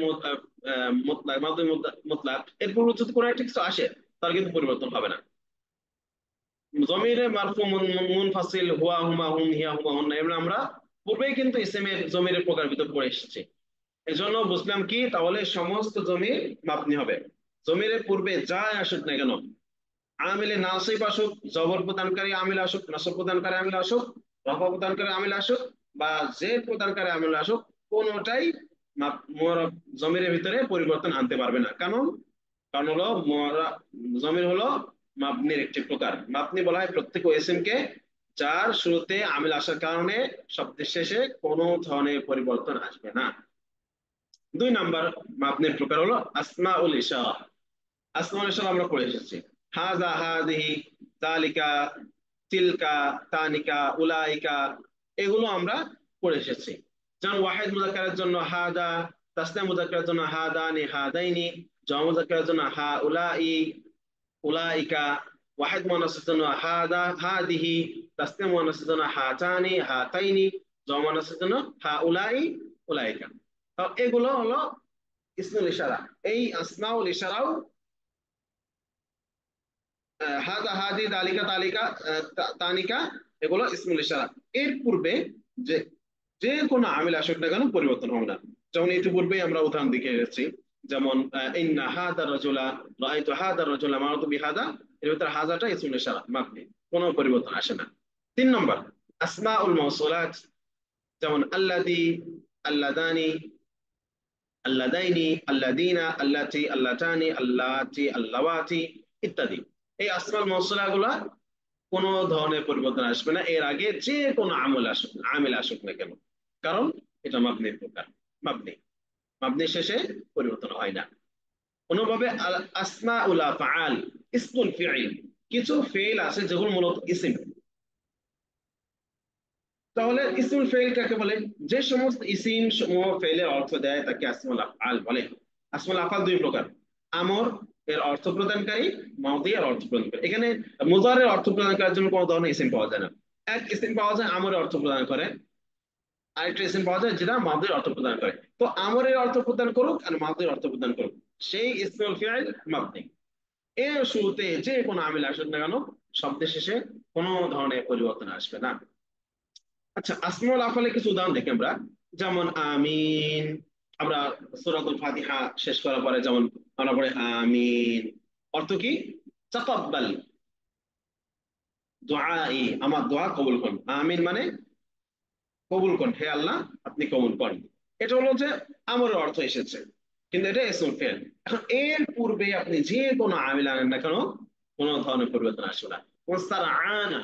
মুতলাক, মাদি মুতলাক, এরপর যদি কোনো একটা কিছু আসে তার কিন্তু পরিবর্তন হবে না। জমিরে মারফু মুনফাসিল, হুয়া হুমা হুম হিয়া হুমা হুন, এগুলো আমরা পূর্বেই কিন্তু ইসমের জমিরের প্রকার ভিতর পড়ে এসেছি। এজন্য বুঝলাম কি, তাহলে সমস্ত জমির মাবনি হবে। জমিরের পূর্বে যা আসুক না কেন, আমিলে নাসিব আসুক, জবর প্রদানকারী আমিল আসুক, নসব প্রদানকারী আমিল আসুক, রফা প্রদানকারী আমিল আসুক, বা জের প্রদানকারী আমিল আসুক, কোনোটাই জমিরের ভিতরে পরিবর্তন আনতে পারবে না। কারণ কারণ হলো জমির হলো মাবনির একটি প্রকার। মাবনি বলা হয় প্রত্যেক ইসিম কে যার শুরুতে আমিল আসার কারণে শব্দের শেষে কোনো ধরনের পরিবর্তন আসবে না। 2 নাম্বার মাবনির প্রকার হলো আসমাউল ইশারা। আসমাউল ইশারা আমরা পড়ে এসেছি, হাযা, হাযিহি, যালিকা, তিলকা, তানিকা, উলাইকা, এগুলো আমরা পড়ে এসেছি। যেমন ওয়াহিদ মুযাক্কারের জন্য হাদা, তাসনিয়া মুযাক্কারের জন্য হাদানি, হাদাইনি, জামা মুযাক্কারের জন্য হাউলাই, উলাইকা, ওয়াহিদ মুয়ান্নাসের জন্য হাদা, হাদিহি, তাসনিয়া মুয়ান্নাসের জন্য হাতানি, হাতাইনি, জামা মুয়ান্নাসের জন্য হাউলাই, উলাইকা। তো এগুলো হলো ইসমুল ইশারা। এই আসমাউল ইশারাও হাদা, হাদি, দালিকা, তালিকা, তানিকা, এগুলো ইসমুল ইশারা। এর পূর্বে যে যে কোনো আমিল আসুক না কেন পরিবর্তন হবে না। যেমন ইতিপূর্বেই আমরা উদাহরণ দেখে এসেছি, যেমন ইন্না হাদা রাজুলা রাআইতু হাদা রাজুলা মারতু বিহাদা, এর ভিতরে হাজাটা ইসমুল ইশারা মাবনি, কোনো পরিবর্তন আসে না। 3 নম্বর আসমাউল মাউসুলাত, যেমন আল্লাযী, আল্লাযানি, আল্লাযাইনি, আল্লাযীনা, আল্লাতী, আল্লাতানি, আল্লাতী, আল্লাওয়াতি ইত্যাদি। এই আসমাউল মাউসুলা গুলা কোনো ধরনের পরিবর্তন আসবে না, এর আগে যে কোনো আমিল আসুক না কেন, কারণ এটা মাবনির প্রকার। মাবনি শেষে পরিবর্তন হয় না। অনুভাবে আসমাউল আফআল, ইসমুল ফিইল, কিছু ফেল আছে যেগুলো মূলত ইসিম। তাহলে ইসমুল ফেইল কাকে বলে? যে সমস্ত ইসিম সমূহ ফেলের অর্থ দেয় তাকে আসমাউল আফআল বলে। আসমাউল আফআল দুই প্রকার, আমর এর অর্থ প্রদানকারী, মাদি এর অর্থ প্রদানকারী। এখানে মুজারের অর্থ প্রদান করার জন্য কোনো ধরনের ইসিম পাওয়া যায় না। এক ইসিম পাওয়া যায় আমরের অর্থ প্রদান করে, আরেকটা ইসিম পাওয়া যায় যেটা মাদির অর্থ প্রদান করে। তো আমরের অর্থ প্রদান করুক আর মাদির অর্থ প্রদান করুক, সেই ইসমুল ফিইল মাবনি। এর শুরুতে যে কোনো আমিল আসুক না কেন, শব্দের শেষে কোনো ধরনের পরিবর্তন আসবে না। আচ্ছা, আসমাউল আফআলের কিছু উদাহরণ দেখি আমরা। যেমন আমিন, আমরা সূরাতুল ফাতিহা শেষ করার পরে যেমন আমরা পড়ি আমিন, অর্থ কি? তাকাব্বাল দুআই, আমার দোয়া কবুল করুন। আমিন মানে কবুল করুন, হে আল্লাহ আপনি কবুল করুন। এটা হলো যে আমরের অর্থ এসেছে, কিন্তু এটা ইসমুল ফিইল। এখন এর পূর্বে আপনি যে কোনো আমিল আনেন না কেন, কোনো ধরনের পরিবর্তন আসবে না। সারআনা,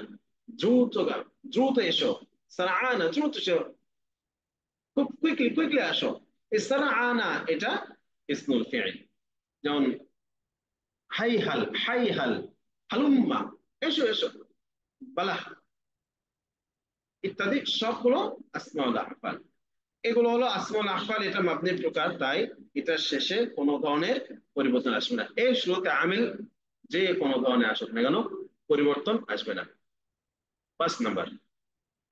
দ্রুত দ্রুত এসো, সারআনা দ্রুত এসো, খুব কুইকলি আসো। এই সারআনা এটা ইসমুল ফিইল। যেমন হাইহাল, হালুম্মা, এসো এসো, বালাহ ইত্যাদি সবগুলো আসমাউল আফআল। এগুলো হলো আসমাউল আফআল, এটা মাবনির প্রকার, তাই এটার শেষে কোনো ধরনের পরিবর্তন আসবে না। এর শুরুতে আমিল যে কোনো ধরনের আসুক না কেন, পরিবর্তন আসবে না। 5 নাম্বার।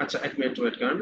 আচ্ছা, 1 মিনিট ওয়েট করেন।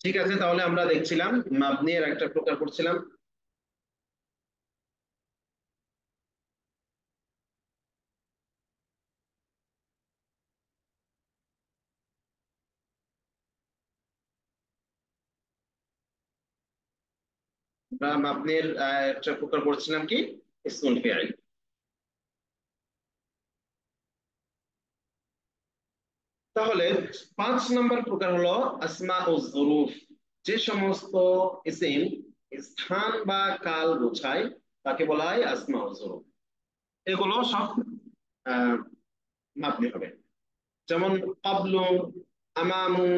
ঠিক আছে, তাহলে আমরা দেখছিলাম মাবনি এর একটা প্রকার করছিলাম। আমরা মাবনির একটা প্রকার করছিলাম কি? ইসমুল ফিইল। তাহলে 5 নম্বর প্রকার হলো আসমাউজ যুরুফ, যে সমস্ত ইসিম স্থান বা কাল বোঝায় তাকে বলা হয় আসমাউজ যুরুফ। এগুলো সব মাবনি হবে। যেমন ক্বাবলু, আমামু,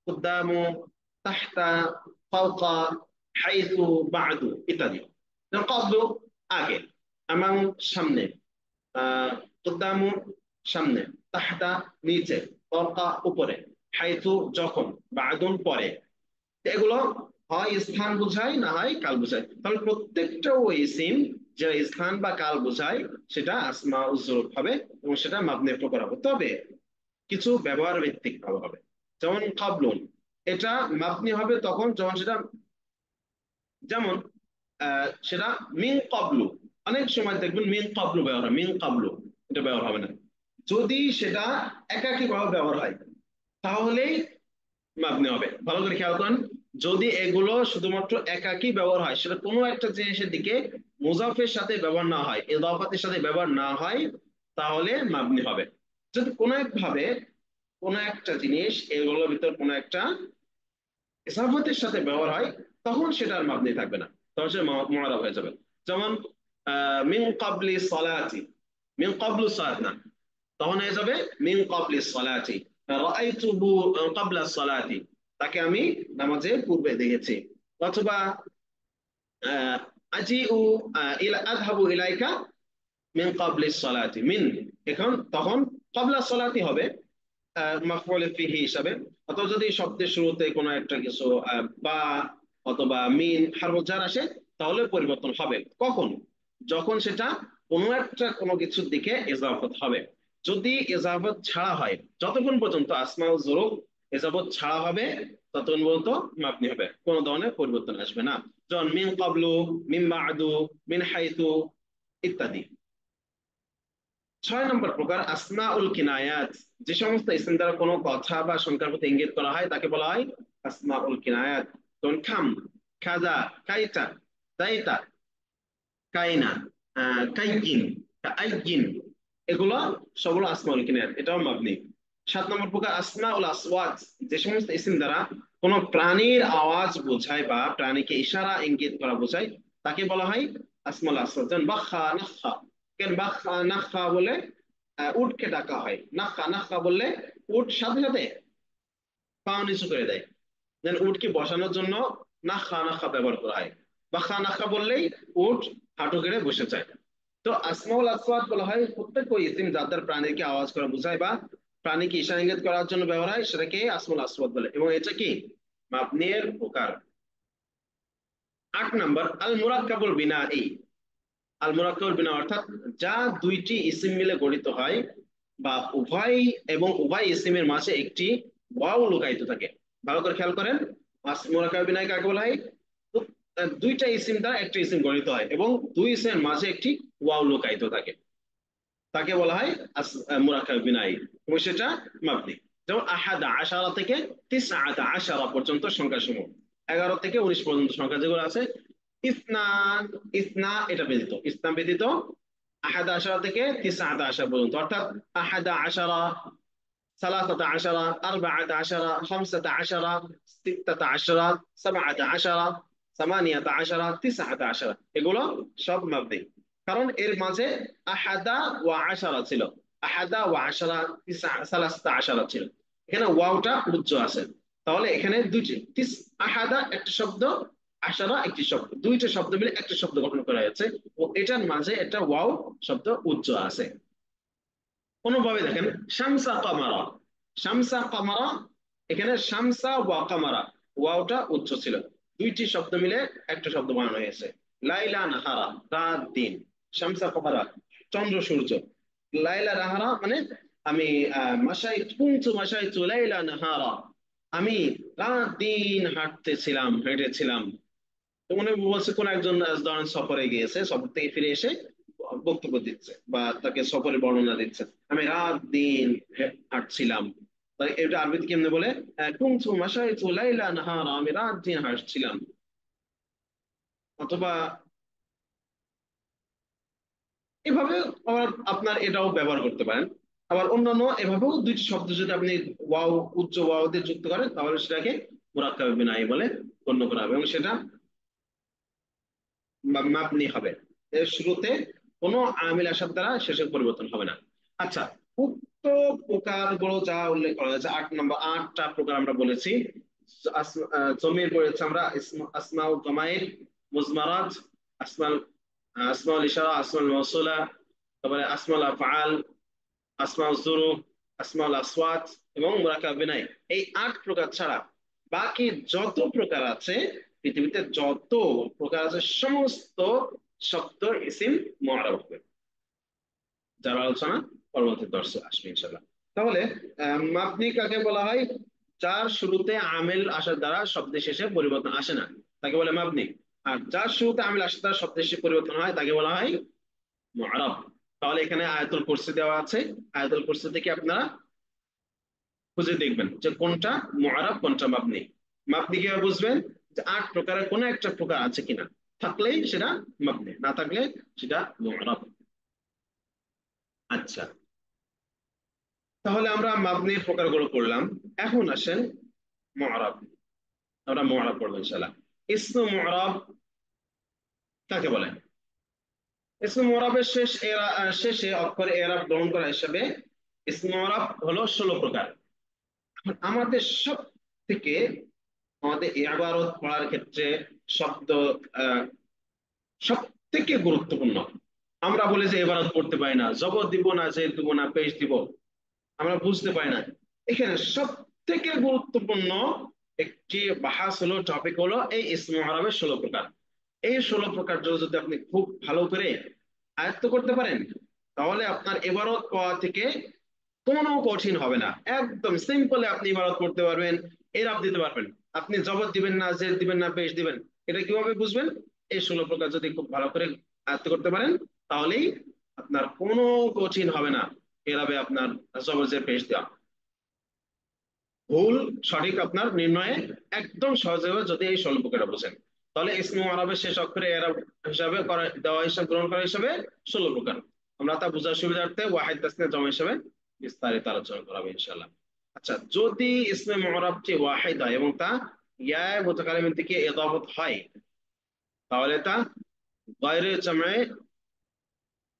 কুদ্দামু, তাহতা, ফাওকা, হাইসু, বা'দু ইত্যাদি। যেমন ক্বাবলু আগে, আমামু সামনে, কুদ্দামু সামনে, তাহতা নিচে, ফাওকা উপরে, হাইসু যখন, বা'দুন পরে। এগুলো হয় স্থান বোঝায় না হয় কাল বোঝায়। তাহলে প্রত্যেকটা ওই ইসিম যে স্থান বা কাল বোঝায় সেটা আসমাউজ যুরুফ হবে এবং সেটা মাবনির প্রকার হবে। তবে কিছু ব্যবহার ভিত্তিক ভাবে হবে। যেমন ক্বাবলুন, এটা মাবনি হবে তখন যখন সেটা, যেমন সেটা মিন ক্বাবলু, অনেক সময় দেখবেন মিন ক্বাবলু ব্যবহার হয়, মিন ক্বাবলু এটা ব্যবহার হবে না। যদি সেটা একাকী ভাবে ব্যবহার হয় তাহলেই মাবনি হবে। ভালো করে খেয়াল করেন, যদি এগুলো শুধুমাত্র একাকী ব্যবহার হয়, সেটা কোনো একটা জিনিসের দিকে মুজাফের সাথে ব্যবহার না হয়, ইদাফাতের সাথে ব্যবহার না হয়, তাহলে মাবনি হবে। যদি কোনো একভাবে কোনো একটা জিনিস এগুলোর ভিতর কোনো একটা ইসাফাতের সাথে ব্যবহার হয়, তখন সেটা আর মাবনি থাকবে না, তখন সে মুআরাব হয়ে যাবে। যেমন মিন ক্বাবলি সালাতি, মিন ক্বাবলু সালাত না, তখন হয়ে যাবে মিন ক্বাবলি সালাতি, রাআইতুহু ক্বাবলা সালাতি, তাকে আমি নামাজে পূর্বে দেখেছি। অথবা আজিউ ইলা আযহাবু ইলাইকা মিন ক্বাবলিস সালাতি, মিন এখন তখন ক্বাবলা সালাতি হবে মাফউল ফিহি হিসাবে। অথবা যদি শব্দের শুরুতে কোনো একটা কিছু বা অথবা মিন হারফ জার আসে তাহলে পরিবর্তন হবে। কখন? যখন সেটা কোনো কিছুর দিকে ইজাফত হবে। যদি ইজাফত ছাড়া হয়, যতক্ষণ পর্যন্ত আসমাউল জুরুফ ইজাফত ছাড়া হবে ততক্ষণ পর্যন্ত মাবনি হবে, কোনো ধরনের পরিবর্তন আসবে না। যেমন মিন ক্বাবলু, মিন বা'দু, মিন হাইতু ইত্যাদি। 6 নম্বর প্রকার আসমাউল কিনায়াত। যে সমস্ত ইসম দ্বারা কোনো কথা বা সংখ্যার প্রতি ইঙ্গিত করা হয় তাকে বলা হয় আসমাউল কিনায়াত। যেমন খাম, খাজা, কাইতা, দাইতা, কাইনা, কাইকিন, কাইকিন, এগুলো সবগুলো আসমাউল কিনায়াত, এটাও মাবনি। 7 নম্বর প্রকার আসমাউল আসওয়াত। যে সমস্ত ইসম দ্বারা কোনো প্রাণীর আওয়াজ বোঝায় বা প্রাণীকে ইশারা ইঙ্গিত করা বোঝায় তাকে বলা হয় আসমাউল আসওয়াত। যেমন বাখা, নাখা, কেন বাখা নাখা বলে উটকে ডাকা হয়, নাখা নাখা বললে উট সাথে সাথে পা নিচু করে দেয়। দেন উটকে বসানোর জন্য নাখা নাখা ব্যবহার করা হয়। বাখা নাখা বললেই উট হাঁটু গেড়ে বসে যায়। তো আসমাউল আসওয়াত বলা হয় প্রত্যেক ওই ইসিম যাদের প্রাণীকে আওয়াজ করা বোঝায় বা প্রাণীকে ইশারা ইঙ্গিত করার জন্য ব্যবহার হয় সেটাকে আসমাউল আসওয়াত বলে, এবং এটা কি মাবনির প্রকার। 8 নম্বর আল মুরাক্কাবুল বিনাই। আল মুরাক্কাবুল বিনা অর্থাৎ যা দুইটি ইসিম মিলে গঠিত হয় বা উভয় ইসিমের মাঝে একটি ওয়াও লুকায়িত থাকে। ভালো করে খেয়াল করেন, মুরাক্কাবুল বিনাই কাকে বলা হয়? দুইটা ইসিম দ্বারা একটা ইসিম গঠিত হয় এবং দুই ইসিমের মাঝে একটি ওয়াও লুকায়িত থাকে, তাকে বলা হয় মুরাক্কাব বিনাই, এবং সেটা মাবনি। যেমন আহাদা আশারা থেকে তিসআতা আশারা পর্যন্ত সংখ্যা সমূহ, 11 থেকে 19 পর্যন্ত সংখ্যা যেগুলো আছে, ইসনান, ইসনা এটা ব্যতীত, ইসনা ব্যতীত আহাদা আশারা থেকে তিসআতা আশারা পর্যন্ত, অর্থাৎ আহাদা আশারা, সালাসাতা আশারা, আরবাআতা আশারা, খামসাতা আশারা, সিত্তাতা আশারা, সাবআতা আশারা, সামানিয়াতা আশারা, তিসআতা আশারা, এগুলো সব মাবনি। কারণ এর মাঝে আহাদা ওয়া আশারা ছিল, আহাদা ওয়া আশারা, সালাসাতা আশারা ছিল, এখানে ওয়াওটা উজ্জ আছে। তাহলে এখানে দুইটি আহাদা একটা শব্দ, আশারা একটি শব্দ, দুইটা শব্দ মিলে একটা শব্দ গঠন করা হয়েছে ও এটার মাঝে একটা ওয়াও শব্দ উজ্জ আছে। কোনোভাবে দেখেন শামসা কামারা, শামসা কামারা, এখানে শামসা ওয়া কামারা ওয়াওটা উচ্চ ছিল, দুইটি শব্দ মিলে একটা শব্দ বানানো হয়েছে। লাইলা নাহারা, রাত দিন, শামসা কামারা চন্দ্র সূর্য, লাইলা নাহারা মানে আমি মাশাইতু লাইলা নাহারা, আমি রাত দিন হেঁটেছিলাম। তো মনে বলছে কোন একজন ধরেন সফরে গিয়েছে, সফর থেকে ফিরে এসে বক্তব্য দিচ্ছে বা তাকে সফরের বর্ণনা দিচ্ছে, আমি রাত দিন হাঁটছিলাম। এটা আরবিতে কেমনে বলে? কুনতু মাশাইতু লাইলা নাহারা, আমি রাত দিন হাঁটছিলাম। অথবা এভাবে আবার আপনার এটাও ব্যবহার করতে পারেন। আবার অন্যান্য এভাবেও দুইটি শব্দ যদি আপনি ওয়াও উচ্চ ওয়াও দিয়ে যুক্ত করেন তাহলে সেটাকে মুরাক্কাব বিনাই বলে গণ্য করা হবে, এবং সেটা মাবনি হবে। এর শুরুতে কোনো আমিল আসার দ্বারা শেষে পরিবর্তন হবে না। আচ্ছা, উক্ত প্রকারগুলো যা উল্লেখ করা হয়েছে 8 নম্বর 8টা প্রকার আমরা বলেছি। জমির পড়েছে আমরা আসমাউল দামাইর, মুজমারাত, আসমাল আসমাউল ইশারা, আসমাউল মাউসুলা, তারপরে আসমাউল আফআল, আসমাউল যুরুফ, আসমাউল আসওয়াত এবং মুরাক্কাব বিনাই। এই 8 প্রকার ছাড়া বাকি যত প্রকার আছে পৃথিবীতে, যত প্রকার আছে সমস্ত শব্দ ইসিম মুআরাব হবে, যার আলোচনা পরবর্তী দর্শে আসবে ইনশাআল্লাহ। তাহলে মাবনি কাকে বলা হয়? যার শুরুতে আমিল আসার দ্বারা শব্দের শেষে পরিবর্তন আসে না তাকে বলে মাবনি, আর যার শুরুতে আমিল আসার দ্বারা শব্দের শেষে পরিবর্তন হয় তাকে বলা হয় মুআরাব। তাহলে এখানে আয়াতুল কুরসি দেওয়া আছে, আয়াতুল কুরসি থেকে আপনারা খুঁজে দেখবেন যে কোনটা মুআরাব কোনটা মাবনি। মাবনি কিভাবে বুঝবেন? যে 8 প্রকারের কোন একটা প্রকার আছে কিনা, থাকলেই সেটা মাবনি, না থাকলে সেটা মুআরাব। আচ্ছা, তাহলে আমরা মাবনির প্রকারগুলো পড়লাম। এখন আসেন মুআরাব, আমরা মুআরাব পড়বো ইনশাআল্লাহ। ইসমু মুআরাব কাকে বলে? ইসমু মুআরাবের শেষে অক্ষরে এরাব গ্রহণ করা হিসাবে ইসমু মুআরাব হলো 16 প্রকার। আমাদের সব থেকে আমাদের ইবারত পড়ার ক্ষেত্রে শব্দ সব থেকে গুরুত্বপূর্ণ। আমরা বলি যে ইবারত পড়তে পারি না, জবর দিব না, জের দিব না, পেশ দিব, আমরা বুঝতে পারি না। এখানে সব থেকে গুরুত্বপূর্ণ একটি বাহাস হলো, টপিক হলো এই ইসমে আরবের 16 প্রকার। এই 16 প্রকার যদি আপনি খুব ভালো করে আয়ত্ত করতে পারেন, তাহলে আপনার ইবারত পড়া থেকে কোনো কঠিন হবে না, একদম সিম্পলে আপনি ইবারত করতে পারবেন, এরাব দিতে পারবেন। আপনি জবর দিবেন না, জের দিবেন না, পেশ দিবেন, এটা কিভাবে বুঝবেন? এই 16 প্রকার যদি খুব ভালো করে আয়ত্ত করতে পারেন, তাহলেই আপনার কোনো কঠিন হবে না এরাবে আপনার জবর জের পেশ দেওয়া। ভুল সঠিক আপনার নির্ণয়ে একদম সহজ হবে যদি এই 16 প্রকারটা বোঝেন। তাহলে ইসমে আরবের শেষ অক্ষরে এরাব হিসাবে দেওয়া হিসাবে গ্রহণ করা হিসাবে 16 প্রকার। আমরা তা বোঝার সুবিধার্থে ওয়াহিদ তাসনিয়া জমা হিসাবে বিস্তারিত আলোচনা করা হবে ইনশাআল্লাহ। আচ্ছা, যদি ইসমে মুআরাবটি ওয়াহিদ হয় এবং তা ইয়া মুতাকাল্লিমের দিকে ইদাফত হয়, তাহলে তা গায়রে জামে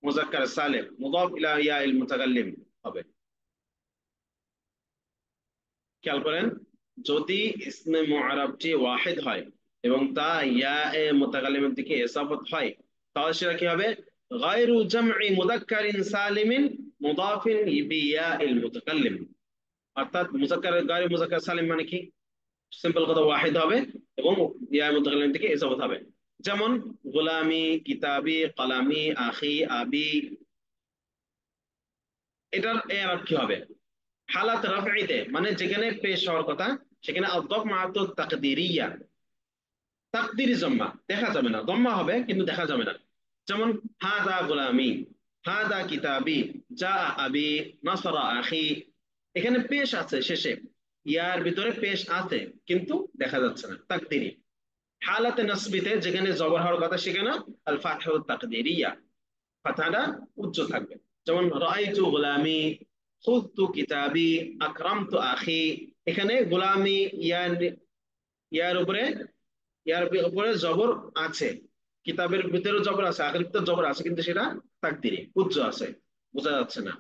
মুযাক্কার সালিম মুদাফ ইলা ইয়া আল মুতাকাল্লিম হবে। খেয়াল করেন, যদি ইসমে মুআরাবটি ওয়াহিদ হয় এবং তা ইয়া এ মুতাকাল্লিমের দিকে ইসাফত হয়, তাহলে সেটা কি হবে? গায়রু জামঈ মুযাক্কারিন সালিমিন মুদাফিন বিয়া ইল মুতাকাল্লিম। অর্থাৎ মুযাক্কার গায়রু মুযাক্কার সালিম মানে কি? সিম্পল কথা, ওয়াহিদ হবে এবং ইয়া মুতাকাল্লিমের দিকে ইসাফত হবে। যেমন গোলামি, কিতাবি, কলামি, আখি, আবি। এটার এরাব কি হবে? হালাত রাফঈতে মানে যেখানে পেশ হওয়ার কথা, সেখানে আদ-দাম্মাতু তাকদিরিয়া, তাকদিরি জম্মা, দেখা যাবে না, দম্মা হবে কিন্তু দেখা যাবে না। যেমন হাদা গোলামি, হাদা কিতাবি, জা আবি, নাসরা আখি। এখানে পেশ আছে শেষে, ইয়ার ভিতরে পেশ আছে কিন্তু দেখা যাচ্ছে না, তাকদিরি। হালাতে নাসবিতে যেখানে জবর হওয়ার কথা, সেখানে আল ফাতহু তাকদিরিয়া, ফাতহাটা উচ্চ থাকবে। যেমন রাআইতু গোলামি, খুযতু কিতাবি, আকরামতু আখি। এখানে গোলামি ইয়ার উপরে জবর আছে, কিতাবের ভিতরে জবর আছে, আখের ভিতরে জবর আছে, কিন্তু সেটা তাকদিরি উচ্চ আছে, বোঝা যাচ্ছে না।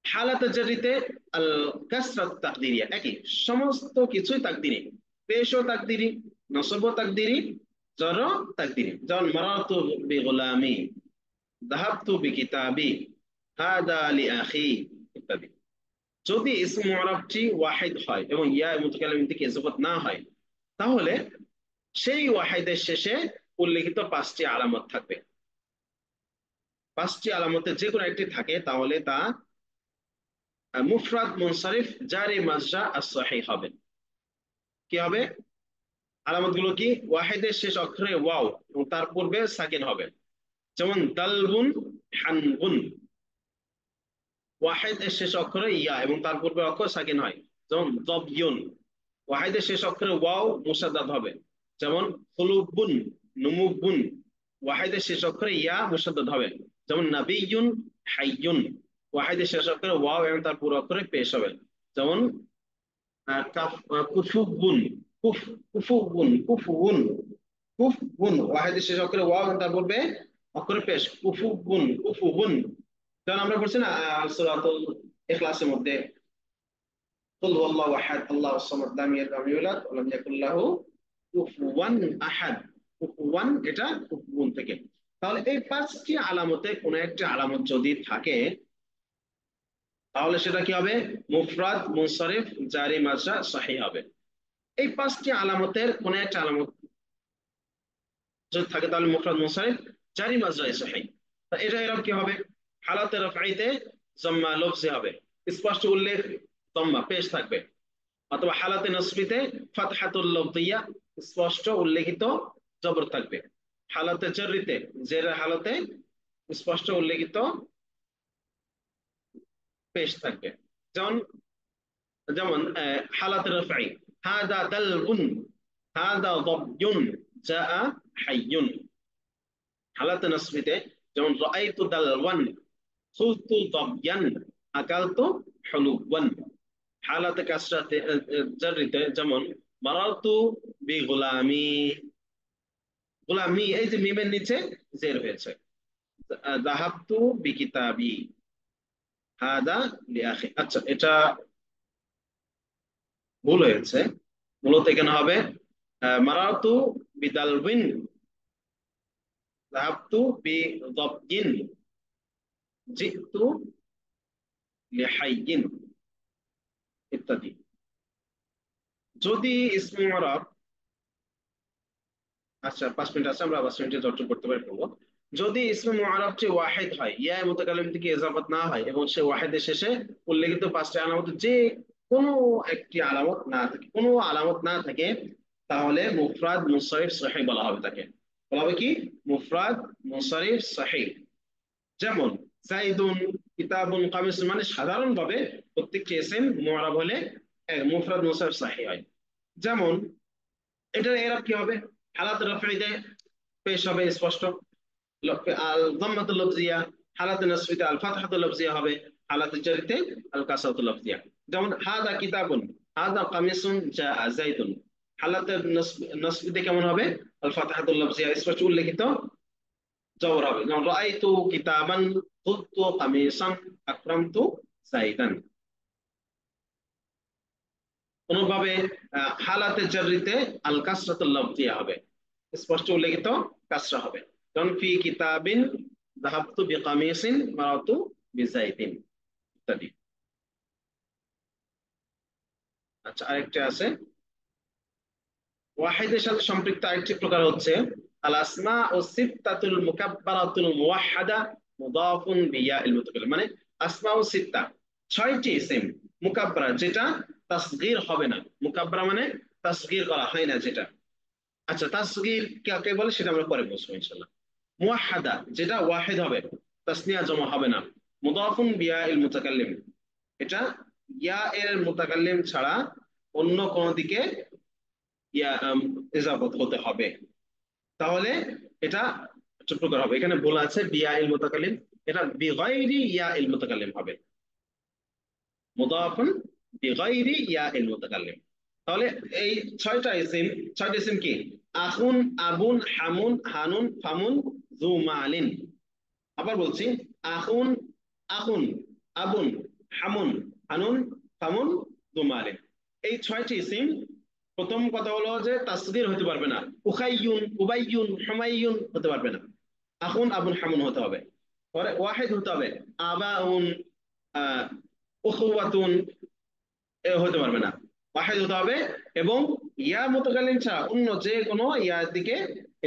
হালাতে জারিতে আল কাসরাত তাকদিরিয়া, একই, সমস্ত কিছুই তাকদিরি, পেশও তাকদিরি, নসবও তাকদিরি, জরও তাকদিরি। যেমন মারাতু বিগোলামি, যাহাবতু বিকিতাবি, হাদা লিআখি ইত্যাদি। যদি ইসম মুআরাবটি ওয়াহিদ হয় এবং ইয়া মুতাকাল্লিম থেকে ইজাফত না হয়, তাহলে সেই ওয়াহিদের শেষে উল্লেখিত 5টি আলামত থাকবে। 5টি আলামতে যে কোনো একটি থাকে, তাহলে তা মুফরাদ মুনসারিফ জারি মাজরা as-সহিহ হবে। কি হবে? আলামতগুলো কি? ওয়াহিদের শেষ অক্ষরে ওয়াও এবং তার পূর্বে সাকিন হবে। যেমন দালবুন, হানবুন। ওয়াহিদের শেষ অক্ষরে ইয়া এবং তার পূর্বে অক্ষর সাকিন হয়। যেমন দবয়ুন। ওয়াহিদের শেষ অক্ষরে ওয়াও মুসাদ্দাদ হবে। যেমন খুলুবুন, নুমুবুন। ওয়াহিদের শেষ অক্ষরে ইয়া মুসাদ্দাদ হবে। যেমন নাবিয়ুন, হাইয়ুন। ওয়াহিদের শেষ অক্ষরে ওয়াও এবং তার পুরো অক্ষরে পেশ হবে। যেমন কুফুবুন, কুফুবুন, কুফুবুন, কুফবুন। ওয়াহিদের শেষ অক্ষরে ওয়াও এবং তার পূর্বে অক্ষরে পেশ, কুফুবুন, কুফুবুন। যেমন আমরা বলছি না সূরাতুল ইখলাসের মধ্যে, কুল হুয়াল্লাহু আহাদ আল্লাহুস সামাদ লাম ইয়ালিদ ওয়ালাম ইউলাদ ওয়া লাম ইয়াকুল লাহু কুফুওয়ান আহাদ। কুফুওয়ান এটা কুফুওয়ান থেকে। তাহলে এই 5টি আলামতে কোন একটি আলামত যদি থাকে, তাহলে সেটা কি হবে? মুফরাদ মুনসারিফ জারি মাজরা সহিহ হবে। এই 5টি আলামতের কোন একটা আলামত যদি থাকে, তাহলে মুফরাদ মুনসারিফ জারি মাজরা সহিহ। তা এটা এরকম কি হবে? হালাতে রাফঈতে জাম্মা লফজি হবে, স্পষ্ট উল্লেখ, দম্মা পেশ থাকবে। অথবা হালাতে নাসবিতে ফাতহাতুল লফজিয়া, স্পষ্ট উল্লেখিত জবর থাকবে। হালাতে জাররিতে জেরের হালাতে স্পষ্ট উল্লেখিত পেশ থাকবে। যেমন যেমন হালাতে রাফঈ, হাদা দালবুন, হাদা দাবয়ুন, জাআ হাইয়ুন। হালাতে নাসবিতে যেমন রাআইতু দালওয়ান, খুযতু দাবয়ান, আকালতু হুলুওয়ান। হালাতে কাসরাতে জাররিতে যেমন মারারতু বিগুলামি। গোলামি, এই যে মিমের নিচে জের হয়েছে। যাহাবতু বিকিতাবি, হাদা লিআখি। আচ্ছা, এটা ভুল হয়েছে, মূলত এখানে হবে মারাতু বিদালবিন, যাহাবতু বিদাবইন, জিতু লিহাইয়িন ইত্যাদি। যদি ইসমে মুআরাব, আচ্ছা 5 মিনিট আছে, আমরা 5 মিনিটে যতটুকু করতে পারি করবো। যদি ইসমে মুআরাব যে ওয়াহিদ হয়, ইয়া মুতাকাল্লিম থেকে ইজাফাত না হয় এবং সে ওয়াহিদের শেষে উল্লেখিত 5টি আলামত যে কোনো একটি আলামত না থাকে, কোনো আলামত না থাকে, তাহলে মুফরাদ মুনসারিফ সহিহ বলা হবে তাকে। বলা হবে কি? মুফরাদ মুনসারিফ সহিহ। যেমন জাইদুন, কিতাবুন, কামিসুন, মানে সাধারণভাবে প্রত্যেকটি ইসম মুআরাব হলে মুফরাদ মুনসারিফ সহিহ হয়। যেমন এটার এরাব কি হবে? হালাত রাফিতে পেশ হবে স্পষ্ট, আল দাম্মাতুল লফজিয়া, হালাত নাসবিতে আল ফাতহাতুল লফজিয়া হবে, হালাত জারিতে আল কাসরাতুল লফজিয়া। যেমন হাদা কিতাবুন, হাদা কামিসুন, জাআ যাইদুন। হালাত নাসবিতে কেমন হবে? আল ফাতহাতুল লফজিয়া, স্পষ্ট উল্লেখিত জবর হবে। যেমন রাআইতু কিতাবান, খুযতু কামিসান, আকরামতু যাইদান। অনুভাবে হালাতে জারিতে আল কাসরাতুল লফজিয়া হবে, স্পষ্ট উল্লেখিত কাসরা হবে। যেমন ফি কিতাবিন যাহাবতু বিকামিসিন, মারাতু বিজাইদিন ইত্যাদি। আচ্ছা, আরেকটা আছে ওয়াহিদের সাথে সম্পৃক্ত আরেকটি প্রকার হচ্ছে আল আসমা ও সিত্তাতুল মুকাব্বারাতুল মুওয়াহহাদা মুদাফুন বিয়াইল মুতাকাল্লিম। মানে আসমা ও সিত্তা, 6টি ইসম মুকাব্বারা, যেটা তাসগীর হবে না। মুকাব্বারা মানে তাসগীর করা হয় না যেটা। আচ্ছা, তাসগীর কাকে বলে সেটা আমরা পরে বলবো ইনশাআল্লাহ। মুওয়াহহাদা, যেটা ওয়াহিদ হবে, তাসনিয়া জমা হবে না। মুদাফুন বিয়াইল মুতাকাল্লিম, এটা ইয়া এর মুতাকাল্লিম ছাড়া অন্য কোন দিকে ইয়া ইজাফত হতে হবে, তাহলে এটা ছোট করে হবে। এখানে বলা আছে বিয়া ইল মুতাকাল্লিম, এটা বিগাইরি ইয়া ইল মুতাকাল্লিম হবে, মুদাফুন বিগাইরি ইয়া ইল মুতাকাল্লিম। তাহলে এই 6টা ইসম, 6টা ইসম কি? আখুন, আবুন, হামুন, হানুন, ফামুন, যু মালিন। আবার বলছি, আখুন, আখুন, আবুন, হামুন, হানুন, ফামুন, যু মালিন। এই 6টি ইসম, প্রথম কথা হলো যে তাসগীর হতে পারবে না। উখাইয়ুন, উবাইয়ুন, হুমাইয়ুন হতে পারবে না। আখুন, আবুন, হামুন হতে হবে। পরে ওয়াহিদ হতে হবে, আবাউন, উখওয়াতুন হতে পারবে না, ওয়াহিদ হতে হবে। এবং ইয়া মুতাকাল্লিম ছাড়া অন্য যে কোনো ইয়ার দিকে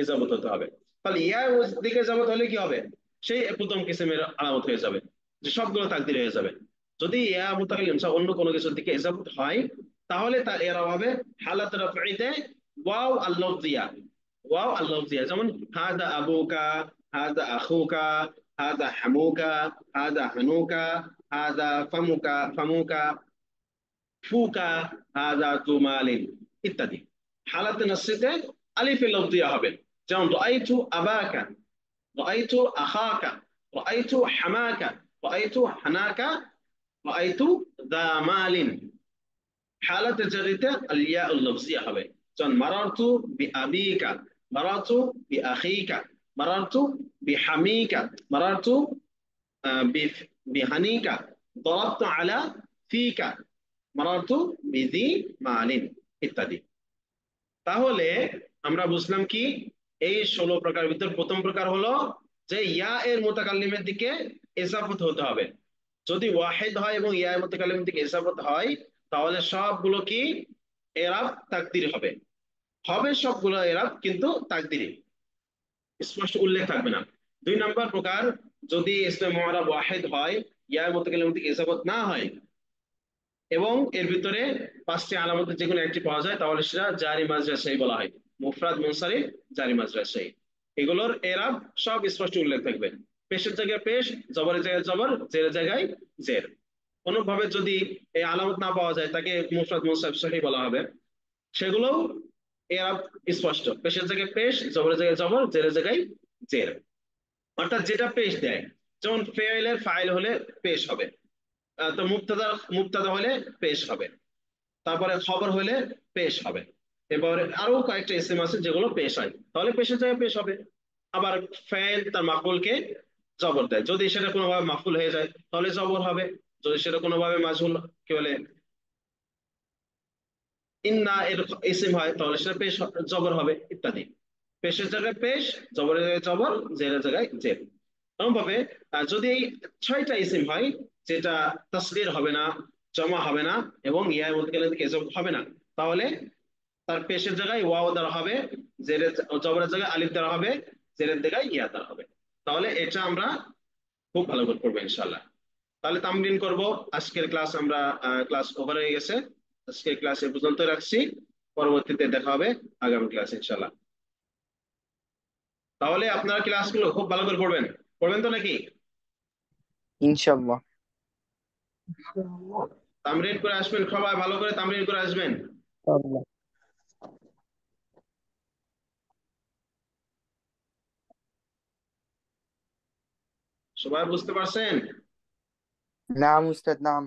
ইজাফত হতে হবে। তাহলে ইয়ার দিকে ইজাফত হলে কি হবে? সেই প্রথম কিসমের আলামত হয়ে যাবে, যে সবগুলো তাকদীর হয়ে যাবে। যদি ইয়া মুতাকাল্লিম ছাড়া অন্য কোনো কিছুর দিকে ইজাফত হয়, তাহলে তার এরা হবে হালাত রাফঈতে ওয়াও আল লফজিয়া, ওয়াও আল লফজিয়া। যেমন হাদা আবুকা, হাদা আখুকা, হাদা হামুকা, হাদা হানুকা, হাদা ফামুকা, ফামুকা, ফুকা, হাদা তুমালিন ইত্যাদি। হালাতে নাসিতে আলিফে লফজিয়া হবে। যেমন রাআইতু আবাকা, রাআইতু আখাকা, রাআইতু হামাকা, রাআইতু হানাকা, রাআইতু যা মালিন। হালাতে জারিতে আলিয়া উল লফজিয়া হবে। যেমন মারারতু বিআবিকা, মারারতু বিআখিকা, মারারতু বিহামিকা, মারারতু বিহানিকা, দরাবতু আলা ফিকা, মারারতু বিযি মালিন ইত্যাদি। তাহলে আমরা বুঝলাম কি, এই 16 প্রকার ভিতর প্রথম প্রকার হলো যে ইয়া এর মুতাকাল্লিমের দিকে ইজাফত হতে হবে। যদি ওয়াহিদ হয় এবং ইয়া এর মুতাকাল্লিমের দিকে ইজাফত হয়, তাহলে সবগুলো কি এরাব তাকদির হবে, হবে সবগুলো এরাব, কিন্তু তাকদিরি, স্পষ্ট উল্লেখ থাকবে না। 2 নম্বর প্রকার, যদি ইসমে মুআরাব ওয়াহিদ হয়, ইয়া এর মুতাকাল্লিমের দিকে ইজাফত না হয় এবং এর ভিতরে 5টি আলামতের যে কোনো একটি পাওয়া যায়, তাহলে সেটা জারি মাজরা সেই বলা হয়। মুফরাদ মুনসারিফ, জারি মাজরা সেই, এগুলোর এরাব সব স্পষ্ট উল্লেখ থাকবে। পেশের জায়গায় পেশ, জবরের জায়গায় জবর, জেরের জায়গায় জের। কোনোভাবে যদি এই আলামত না পাওয়া যায়, তাকে মুফরাদ মুনসারিফ সহিহ বলা হবে। সেগুলোও এরাব স্পষ্ট, পেশের জায়গায় পেশ, জবরের জায়গায় জবর, জেরের জায়গায় জের। অর্থাৎ যেটা পেশ দেয়, যেমন ফেইলের ফাইল হলে পেশ হবে, তো মুবতাদা হলে পেশ হবে, তারপরে খবর হলে পেশ হবে। এবারে আরো কয়েকটা ইসম আছে যেগুলো পেশ হয়, তাহলে পেশের জায়গায় পেশ হবে। আবার ফাইল তার মাফউলকে জবর দেয়, যদি সেটা কোনোভাবে মাফউল হয়ে যায় তাহলে জবর হবে, যদি সেটা কোনোভাবে মাজহুল কি বলে ইন্না এর ইসিম হয় তাহলে সেটা পেশ জবর হবে ইত্যাদি। পেশের জায়গায় পেশ, জবরের জায়গায় জবর, জেরের জায়গায় জের। এরকম ভাবে যদি এই 6টা ইসিম হয় যেটা তাসগীর হবে না, জমা হবে না এবং ইয়া মুতাকাল্লিম এজব হবে না, তাহলে তার পেশের জায়গায় ওয়াও দ্বারা হবে, জেরের জবরের জায়গায় আলিফ দ্বারা হবে, জেরের জায়গায় ইয়া দ্বারা হবে। তাহলে এটা আমরা খুব ভালো করে করবো ইনশাআল্লাহ। তাহলে তামরিন করব। আজকের ক্লাস আমরা ক্লাস ওভার হয়ে গেছে, আজকের ক্লাস এ পর্যন্ত রাখছি। পরবর্তীতে দেখা হবে আগামী ক্লাস ইনশাআল্লাহ। তাহলে আপনারা ক্লাসগুলো খুব ভালো করে পড়বেন, পড়বেন তো নাকি? ইনশাল্লাহ। তামরিন করে আসবেন, সবাই ভালো করে তামরিন করে আসবেন। সবাই বুঝতে পারছেন? নাম উস্তাদ নাম।